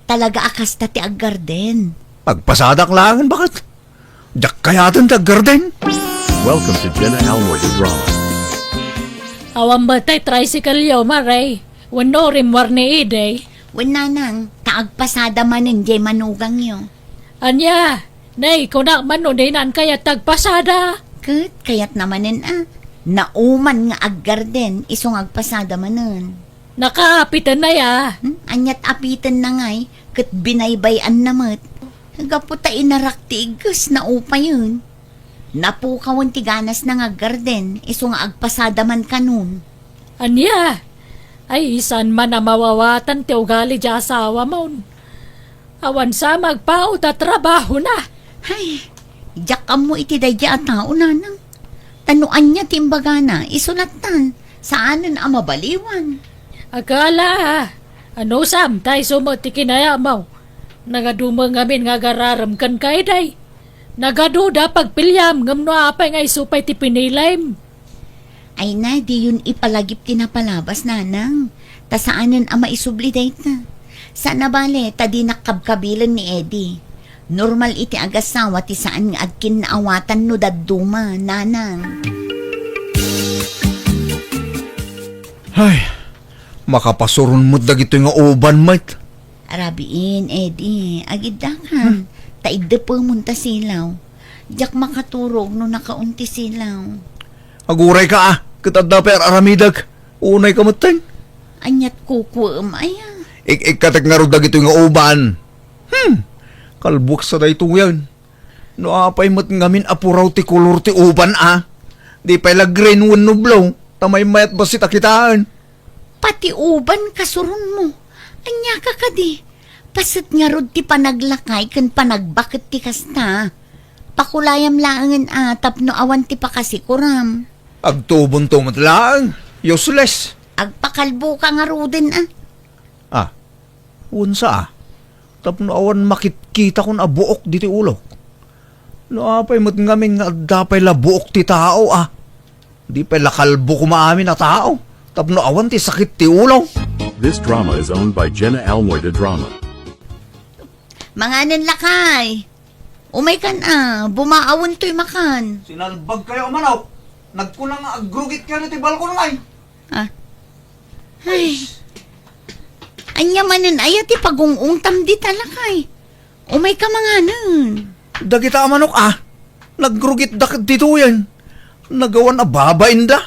talaga akas ta ti aggarden. Pagpasadak lang, bakit? Dak kayatan ta garden. Welcome to Jenna Almoy the Drama. Awang batay tricycle yo, maray. Wano rin warni iday. Wala nang, taagpasada manin jay manugang yo. Anya, nay, kunak man no dinan kaya tagpasada. Kat, kayat namanin nauman nga aggarden, isong agpasada manin. Nakaapitan na ya. Anyat apitan na ngay, kat binaybayan namat. Nagaputa inarakti igus na upa yun. Napukawan ti ganas na nga garden, isong agpasada man kanun. Anya, ay isan man na mawawatan ti ugali di asawa mo. Awan sa magpaut at trabaho na. Ay, jakam mo iti dayja at tao nanang. Tanuan niya timbagana, isulatan, saanan ang mabaliwan. Akala, ano sam, tay sumot ti kinaya mo. Nagadumang ngamin nga gararam kan kay day. Nagaduda pagpilyam ngam no apay nga isupay ti pinilaym. Ay na, di yun ipalagip tinapalabas nanang. Ta saanan ang maisubli dayta. Sana bale, ta di nakabkabilan ni Eddie. Normal iti agasawa ti saan nga agkin naawatan no dadduma, nanang. Ay, makapasurun mo dagito nga uban, mate. Arabiin, Eddie, agidakan. Taigda po munta silaw. Diyak makaturog no nakaunti silaw. Aguray ka Katadda per aramidag. Unay ka mateng. Anyat kukuam aya. Ik-ikatak nga ro dagito nga uban. Kalbuk sa dayto yan. No apay mat ngamin apuraw ti kulor ti uban Di pala green one no blow. Tamay mayat basit akitaan. Pati uban kasurun mo. Anya ka kadi. Pasit nga rod ti panaglakay kan panagbakit ti kasta. Pakulayam laangan tapno awan ti pakasikuram. Agtubon to matlang. Useless. Agpakalbo ka nga rodin Unsa Tapno awan makitkita kon abuok diti ulo. No apay mat ngamin nga dapay la buok ti tao Di pala kalbo kumaamin na tao. Tapno awan ti sakit ti ulo. This drama is owned by Jenna Almoy the Drama. Manganan lakay. Umay kan bumaawon to'y makan. Sinalbag kayo manaw. Nagkunang agrugit ka na ti balkon ngay. Ay. Anya manan ayat ti pagungungtam di talakay. Umay ka manganan. Dagita manok Nagrugit dak dito yan. Nagawan babain da.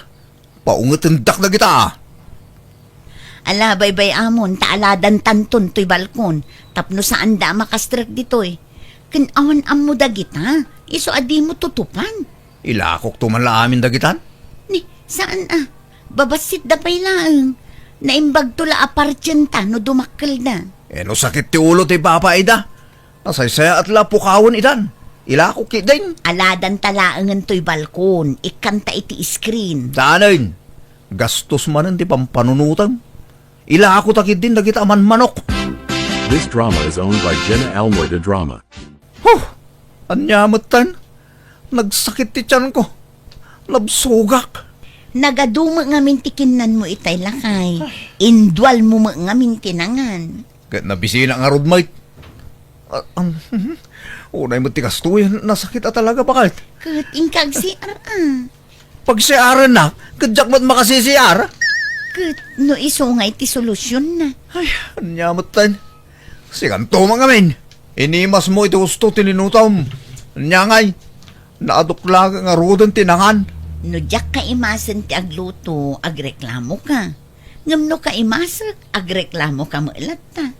Paungatin dak dagita Ala baybay amon taaladan tanton to'y balkon. Tapno saan da makastrak dito'y. Kinawan am mo dagita. Iso adi mo tutupan. Ilakok tumanla amin dagitan. Ni, saan babasit da pay laang. Naimbag tula apartyenta no dumakkel na. No sakit ti ulo ti papa ida. Nasaysaya at lapukawon idan. Ilakok kidain. Aladan talaangan to'y balkon. Ikanta iti screen. Daanayin. Gastos manan ti pampanunutan. Ilakok takid din dagita man manok. This drama is owned by Jenna Almoy the Drama. Anyamatan. Nagsakit ti tiyan ko. Labsugak. Nagaduma ngamin tikinan mo itay lakay. Indwal mo ngamin tinangan. Kahit nabisina nga rodmite. Unay mo ti kastuyan. Nasakit talaga bakit? Kat ingkag si Pag siaran na, kadyak mo't makasisiar. Kat no isungay ti solusyon na. Ay, anyamatan. Siganto mga men. Inimas mo iti gusto tininutom. Nyangay. Naaduklag nga rodan tinangan. No diyak ka imasan ti agluto, agreklamo ka. Ngam no ka imasak, agreklamo ka mo ilata.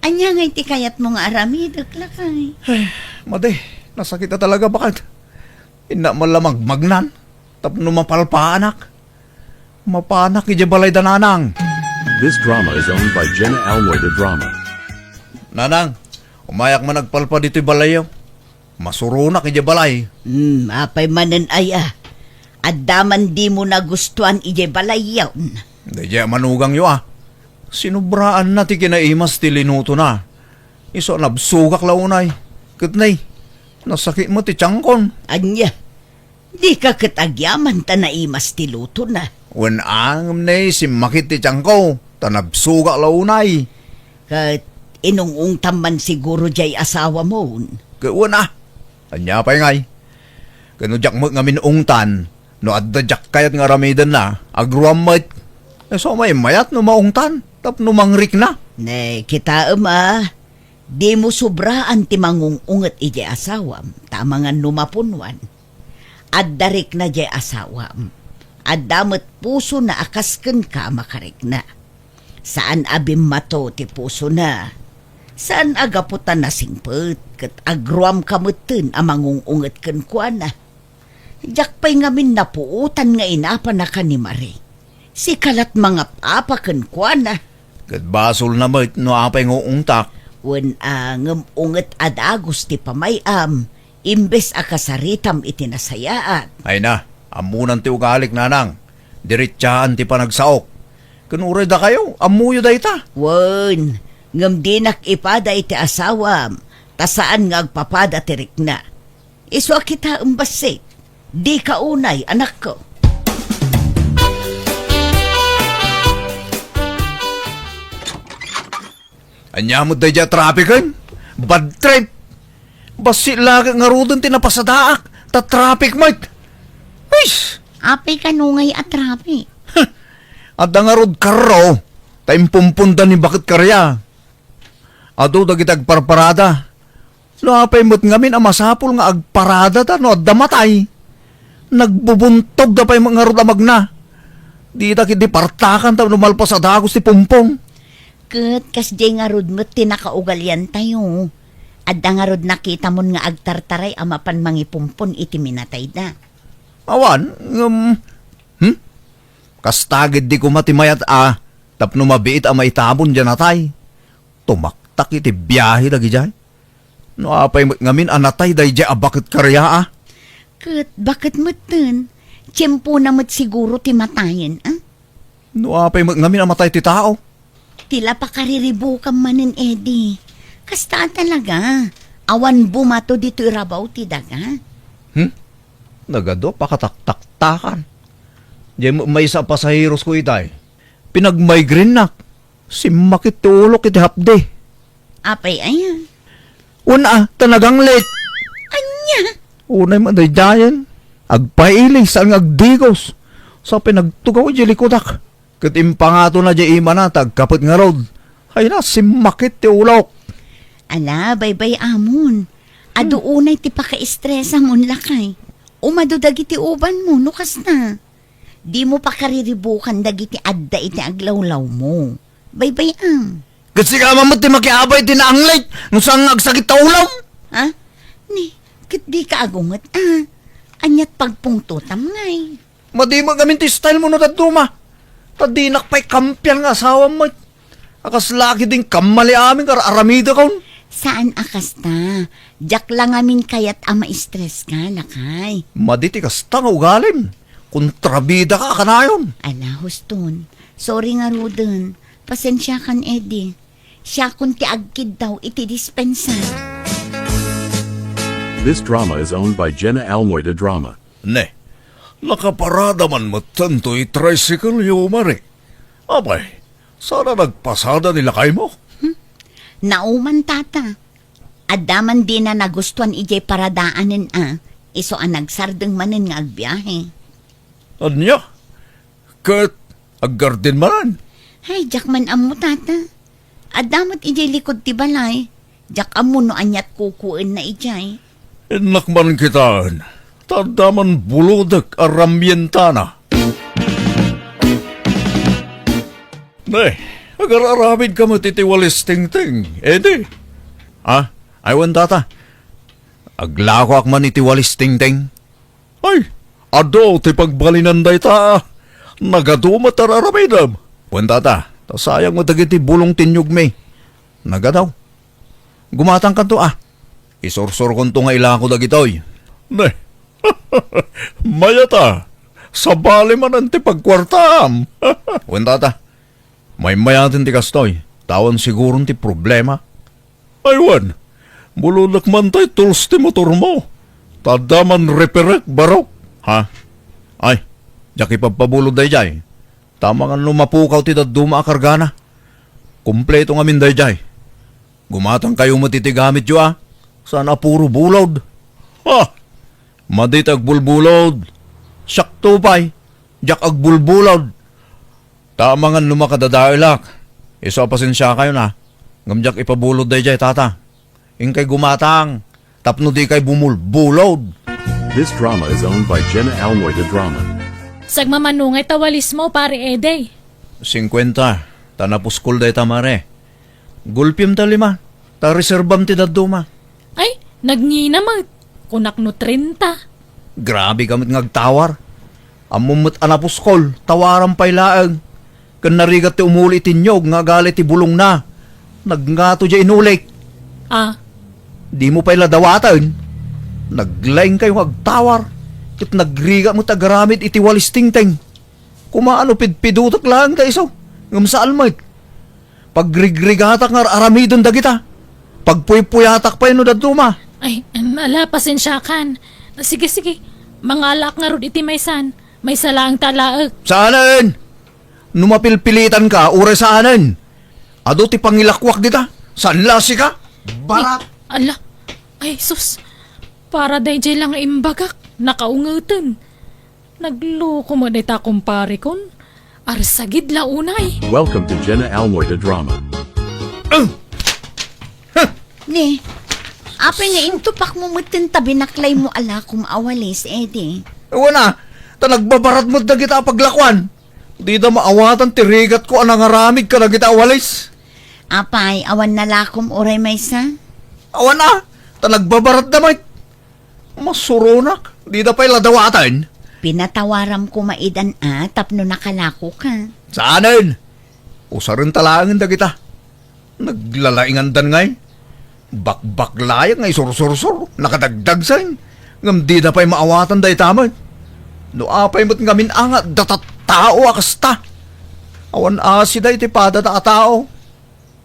Anya nga iti kayat mo nga aramidak lakay. Ay, made. Nasakit na talaga bakit? Ina malamag magnan. Tapno mapalpaanak. Mapanak iti balay dananang. This drama is owned by Jenna Almoy the Drama. Nanang, umayak man nagpalpa dito'y balayaw. Masurunak iti balay. Apay manan ay Addaman di mo nagustuhan ije balay yawn. Daya manugang yo Sinubraan na ti kinaimas ti linuto na. Iso nabsugak launay. Katnay, nasakit mo ti tiyangkon. Anya, di ka katagyaman ta naimas ti luto na. Wen ang nay simakit ti tiyangko. Tanabsugak launay. Kat inungong taman siguro jay asawa mo. Kawan ah. Anya pa ngay. Kanudyak mo nga minungtan. No adadyak kayat nga ramidan na. Agruamit. So may mayat no maungtan. Tap no mangrik na. Ne, kita di mo sobraan ti mangungungat ije asawam. Tamangan numapunwan. At darik na jay asawam. At damat puso na akasken ka makarik na. Saan abim mato ti puso na? Saan agaputan na singpet? Kat agruam kamutin amang unget ken kuana. Jak pa'y ngamin napuutan nga inapa na ka ni Marie. Si kalat mga papa ken kuana. Kat basol na mo no apay ngungtak. Wen ngem unget adagos ti pamayam. Imbes akasaritam iti nasayaat. Ay na, amunan ti ugalik nanang. Diritsaan ti panagsaok. Kanuray da kayo, amuyo da ita. Wen, ngem dinak ipada iti asawam. Tasaan nga agpapada tirik na. Iso kita umbasik. Di ka unay, anak ko. Anya mo da dya trapikan? Bad trip. Basi lagi nga rudon tinapasadaak. Ta traffic mate. Wish! Apay kanungay at rapi. At nga rod karo. Taimpumpunda ni bakit karya. Ado da kita agparparada. Lapay mo't ngamin amasapol nga agparada ta no adda matay. Nagbubuntog da pa'y mga rudamag na. Di ta kiti partakan ta numalpas sa dagos ti pumpong. Kat kas di nga rod mo't tinakaugalyan tayo. Adda nga rod nakita mo nga agtartaray amapan mangipumpon iti minatay na. Awan, kastagid di ko matimayat tapno mabiit may tabon dyan natay. Tumaktak iti biyahe lagi dyan. No apay ngamin anatay day dyan bakit karya Kat bakit mo dun? Tiyempo na mo't siguro ti matayin, No apay ngamin amatay ti tao. Tila pa kariribukan manin, Eddie. Kasta talaga. Awan bumato dito irabaw ti daga. Nagado pakataktaktakan. Diyan may isa pasahiros ko itay. Pinag-migraine na. Simakit tulok iti hapde. Apay ayan. Una, tanagang late. Anya? Unay man day dayan. Agpailing saan agdigos. Sa pinagtugaw di likodak. Katimpangato na di imanatag kapit nga road. Ay na, simakit ti ulok. Ala, baybay amon. Ado unay ti paka-estresa mon lakay. Umado dagiti uban mo, nukas na. Di mo pa kariribukan dagiti adda iti aglawlaw mo. Baybay am. Kasi ka mamot ti makiabay ti naanglit. Nung saan agsakit ta ulam. Ha? Ni, kit di ka agungat Anyat pagpungtutam ngay. Madima gamin ti style mo no tatuma. Tadinak pa'y kampiyan nga asawa mo. Akas laki din kamali amin kar aramida kaun. Saan akas ta? Diyak lang amin kayat ma-stress ka, lakay. Maditi kasta nga ugalim. Kontrabida ka kanayon. Ala, huston. Sorry nga Ruden. Pasensya kan, Eddie. Siya kun ti agkid daw iti dispensa. This drama is owned by Jenna Almoida Drama. Ne, nakaparada man matanto i-tricycle mari. Abay, sana nagpasada nila kay mo. Nauman tata. Adaman din na nagustuhan ijay paradaanin Iso ang nagsardeng manin nga agbiyahe. Anya? Kat, aggarden man. Hay, jak man amo tata. Adamat ijay likod ti balay. Jak amo no anyat kukuin na ijay. Inak man kitaan. Tadaman buludak aramyenta na. Ne, agar-aramid ka matitiwalis ting-ting. Edi. Aywan tata. Aglako ak man itiwalis ting-ting. Ay, ado ti pagbalinan day ta. Nagadumat araramidam. Wan tata, sayang mo dagiti bulong tinyog me. Nagadaw. Gumatang ka to Isursur kon to nga ilako dagitoy. Ne, mayata. Sa bali man ang ti pagkwartam. Wan tata. May mayatin ti kastoy. Tawan siguro ti problema. Aywan, buludak man tayo tools ti motor mo. Tadaman reperek barok. Ha? Ay, jak ipagpabulod day jay. Tama nga lumapukaw ti daduma akargana. Kumpleto nga min day jay. Gumatang kayo matitigamit yo ah. Sana puro bulod. Ha? Madit agbulbulod. Siyak tupay. Jak agbulbulod. Tama nga lumakadadailak. Iso pasensya kayo na. Ngamjak ipabulod day jay tata. Ingkay gumatang. Tapno di kay bumulbulod. This drama is owned by Jenna Almoy the Drama. Sagmamanungay tawalis mo, pare Ede. 50. Tanapuskol day tamare. Gulpim ta 5. Ta reservam ti daduma. Ay, nagngina mag. Kunak no 30. Grabe kamit ngagtawar. Amumot anapuskol. Tawaran pa'y laang. Kan narigat ti umuli tinyog nga galit ti bulong na. Nagngato dya inulik. Ah, Di mo pa'y ladawatan. Naglaing kayo ngagtawar. Tit nagriga mo tagaramid iti walis tingting. Kumaano pidpidutak lang ta iso. Ngam sa almayt. Pagrigrigatak nga aramidon dagita. Pagpuy-puyatak pa yun daduma. ay, ala, pasensya kan. Sige, sige. Mga alak nga rod iti maysan. May salaang talaag. Saanan? Numapilpilitan ka, ure saanan? Ado ti pangilakwak dita? Saan lasi ka? Barat! Ala, ay sus. Para day lang imbagak. Nakaungatan. Nagloko mo day ta kumpare kon. Arsagid la unay. Welcome to Jenna Almoy the Drama. Ni, apay nga intupak mo mutin tabi naklay mo ala kumawalis, Eddie. Ewan na, ta nagbabarat mo dagita paglakwan. Di da maawatan tirigat ko anang aramid ka dagita awalis. Apay, awan na lakom oray maysa. Awan na, ta nagbabarat damay. Masurunak, di da pa'y ladawatan. Pinatawaram ko maidan tapno nakalako ka. Saanan? Usarin talangin dagita. Naglalaingandan ngay. Bakbaklayang ngay sur-sur-sur. Nakadagdag sayin. Ngam di na pa'y maawatan day taman. No apay mo't ngamin angat datatao akasta. Awan asi day ti pada ta tao.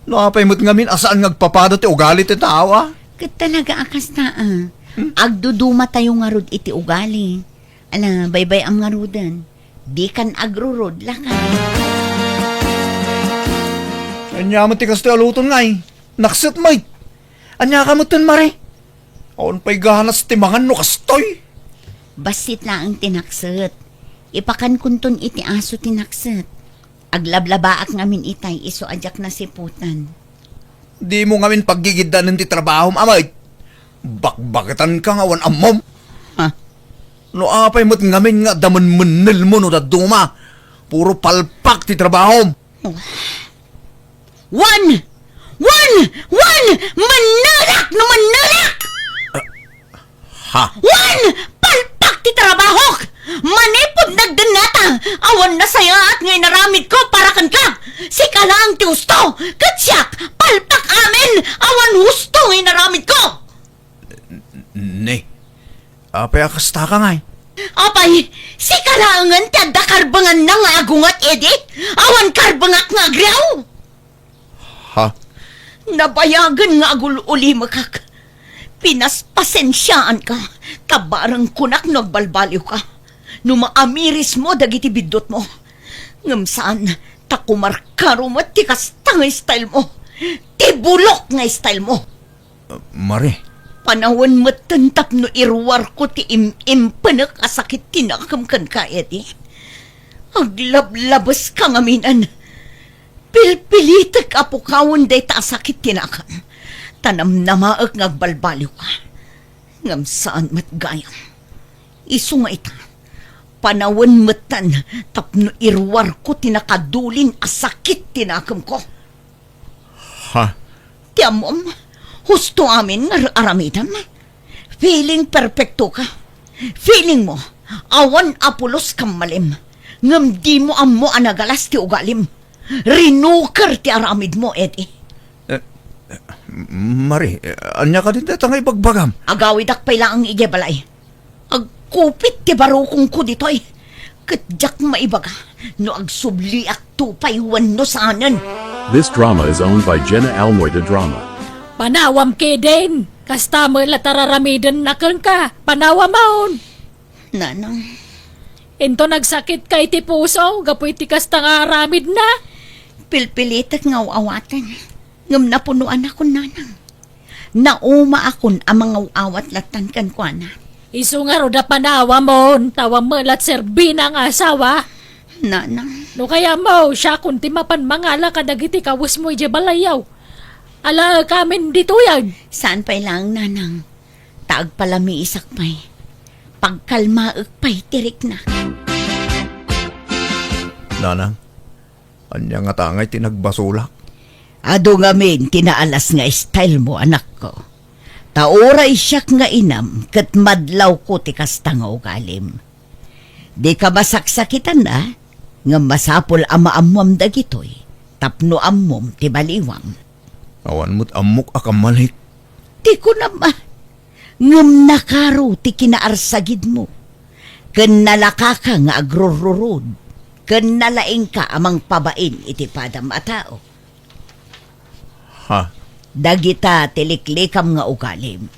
No apay mo't ngamin asaan ngagpapada ti ugali ti tao ah. Kat talaga akas na Agduduma tayo nga rod iti ugali. Ala, baybay ang nga rodan. Di kan agrurod lakan. Anya mo ti kasto aluton ngay. Naksit may. Anya ka mo tin mare. Awan pa'y ganas ti mangan no kastoy. Basit na ang tinaksat. Ipakan kunton iti aso tinaksat. Aglablabaak ngamin itay iso ajak na siputan. Di mo ngamin paggigiddanan ti trabaho amay. Bakbakitan ka nga wan amom. Ha? No apay mo't ngamin nga daman-manil mo no daduma. Puro palpak ti trabaho. One! Manalak no manalak! Ha? One! Palpak ti trabahok! Manipod nagdanata! Awan na saya at ngay naramid ko para kan ka! Sika lang ti husto! Katsyak! Palpak amin! Awan husto ngay naramid ko! Ne. Apay akasta ka ngay. Apay, si kalangan ti adda karbangan na nga agungat, edi? Awan karbangak nga agriaw! Ha? Nabayagan nga agul-uli makak. Pinaspasensyaan ka. Kabarang kunak nagbalbaliw ka. Numaamiris mo dagiti bidot mo. Ngamsaan, takumarkaro mo ti kasta nga style mo. Ti bulok nga style mo. Mare. Panahon mo tantap no irwar ko ti impanak asakit tinakam kan ka, edi. Aglablabas ka ngaminan. Pilpilitek apukawon day ta asakit tinakam. Tanam namaak ngagbalbaliw ka. Ngam saan matgayam. Isu nga ita. Panahon mo tan tapno irwar ko tinakadulin asakit tinakam ko. Ha? Tiamom, husto amin nga aramidam. Feeling perfecto ka. Feeling mo, awan apulos kang malim. Ngam di mo amo anagalas ti ugalim. Rinukar ti aramid mo, Eddie. Mare, anya ka din datang ibagbagam. Agawid akpay lang ang igebalay. Agkupit ti barukong ko ditoy. Kadyak maibaga, no agsubli ak tupay wano sanan. This drama is owned by Jenna Almoy the Drama. Panawam ke din. Kasta mo latararamidan na ka. Panawam maun. Nanang, Into nagsakit kay ti puso. Gapoy ti kasta nga aramid na. pilpilit at ngawawatan. Ngam napunuan ako, nanang. Nauma akon amang ngawawat latan kan kwa na. Isu nga ro da panawa mo. Tawa mo lat serbina nga asawa. Nanang, No kaya mo, siya kung timapan mangala kadagiti kawus mo ije balayaw. Ala kamin dito yan. saan pa'y lang, nanang? Taag palami isak pa'y. Pagkalmaag pa'y tirik na. Nanang, anya nga tangay tinagbasulak. Ado ngamin, tinaalas nga style mo, anak ko. Taoray siyak nga inam, kat madlaw ko ti kastangaw galim. Di ka masaksakitan na, nga masapol ama-amwam dagitoy, tapno ammom ti baliwam. Awan mo't amok akamalik. Di ko naman, ngam nakaro ti kinaarsagid mo. Ken nalaka ka nga agrururod, ken nalaing ka amang pabain iti padam a tao. Ha? Dagita tiliklikam nga ugalim.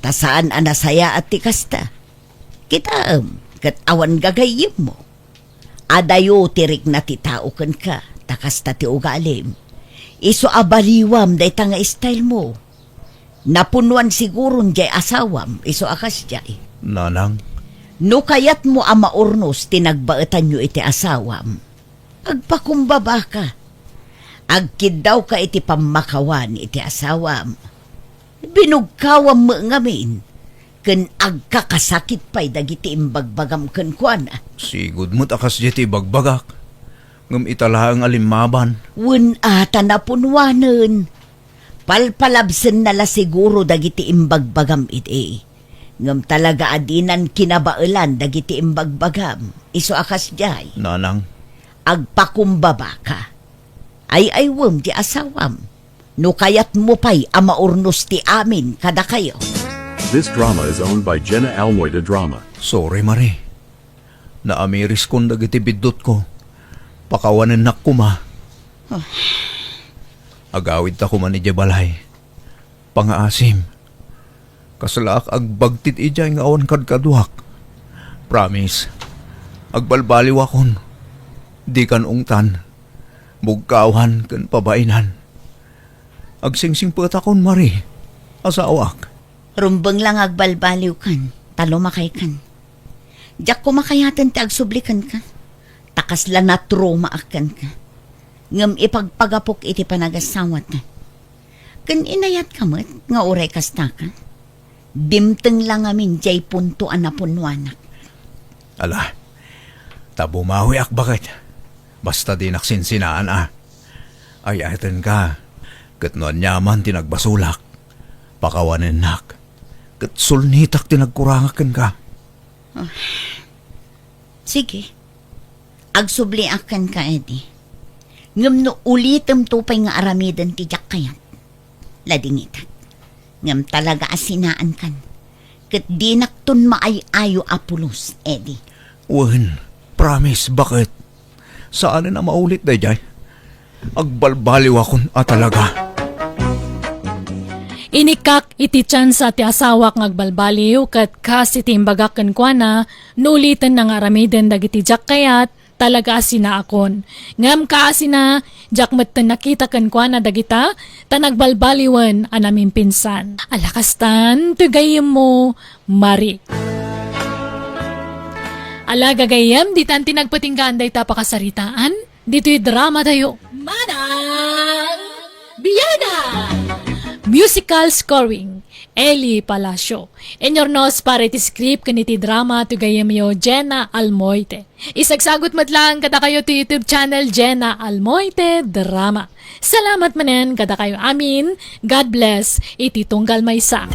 Ta saan anasaya at tikasta. Kitaam, kat awan gagayim mo. Adayo tirik na ti tao ken ka, takasta ti ugalim. Iso abaliwam day tanga style mo. Napunuan sigurong jay asawam, iso akas jay. Nanang, No kayat mo ama urnos tinagbaetan nyo iti asawam. Agpakumbaba ka. Agkid daw ka iti pamakawan iti asawam. Binugkawam mo ngamin. Ken agkakasakit pa'y dagiti imbagbagam ken kuana. sigud mo't akas jeti bagbagak. Ngam itala ang alimaban. Wen ata na punwanen. Palpalabsen nala siguro dagiti imbagbagam iti. Ngam talaga adinan kinabailan dagiti imbagbagam. Iso akas jay. Nanang, Agpakumbaba ka. Ay wem ti asawam. No kayat mo pa'y ama urnos ti amin kada kayo. This drama is owned by Jenna Almoy the Drama. sorry Mari. Naamiris kon dagiti bidot ko. Pakawanan nak ko ma. Agawid ta ko man ija balay. Pangaasim. Kasalak agbagtit ija nga awan kadkaduhak. Promise. Agbalbaliw akon. Di kan ungtan. Bugkawan kan pabainan. Agsingsing pata kon Mari. Asawak. Rumbeng lang agbalbaliw kan. Talo makay kan. Diyak ko makayatan ti agsublikan ka. Takas lang na trauma akan ka. Ngam ipagpagapok iti panagasawat ka. Kan inayat ka mat, nga uray kasta ka. Dimteng lang amin jay puntuan na punwanak. Ala. Tabumawi ak bakit? Basta di naksinsinaan Ayaten ka. Kat noon nyaman tinagbasulak. Pakawanin nak. Kat sulnitak tinagkurangakan ka. Sige. Agsubli akan ka, Eddie. Ngam no ulitem tupay nga aramidan ti jak kayat. Ladingitan. Ngam talaga asinaan kan. Kat di naktun maayayo apulos, Eddie. Wen, promise, bakit? Saan na maulit na jay? Agbalbaliw akon talaga. Inikak iti tsansa ti asawak ngagbalbaliw kat kas iti imbagakan kwa na nulitan ng aramiden dagiti jak kayat talaga asina akon. Ngam ka asina jak matan nakita kan kwa na dagita tanagbalbaliwan anamin pinsan. Alakastan tugayem mo Mari. Ala gagayem di tan tinagpatinggaan day tapakasaritaan. Dito'y drama tayo. Manang Biyana! Musical scoring, Eli Palacio. Enyornos para iti script kaniti drama to gayemyo Jenna Almoite. Isagsagot matlang kada kayo to YouTube channel Jenna Almoite Drama. Salamat manen kada kayo amin. God bless. Iti tunggal maysa.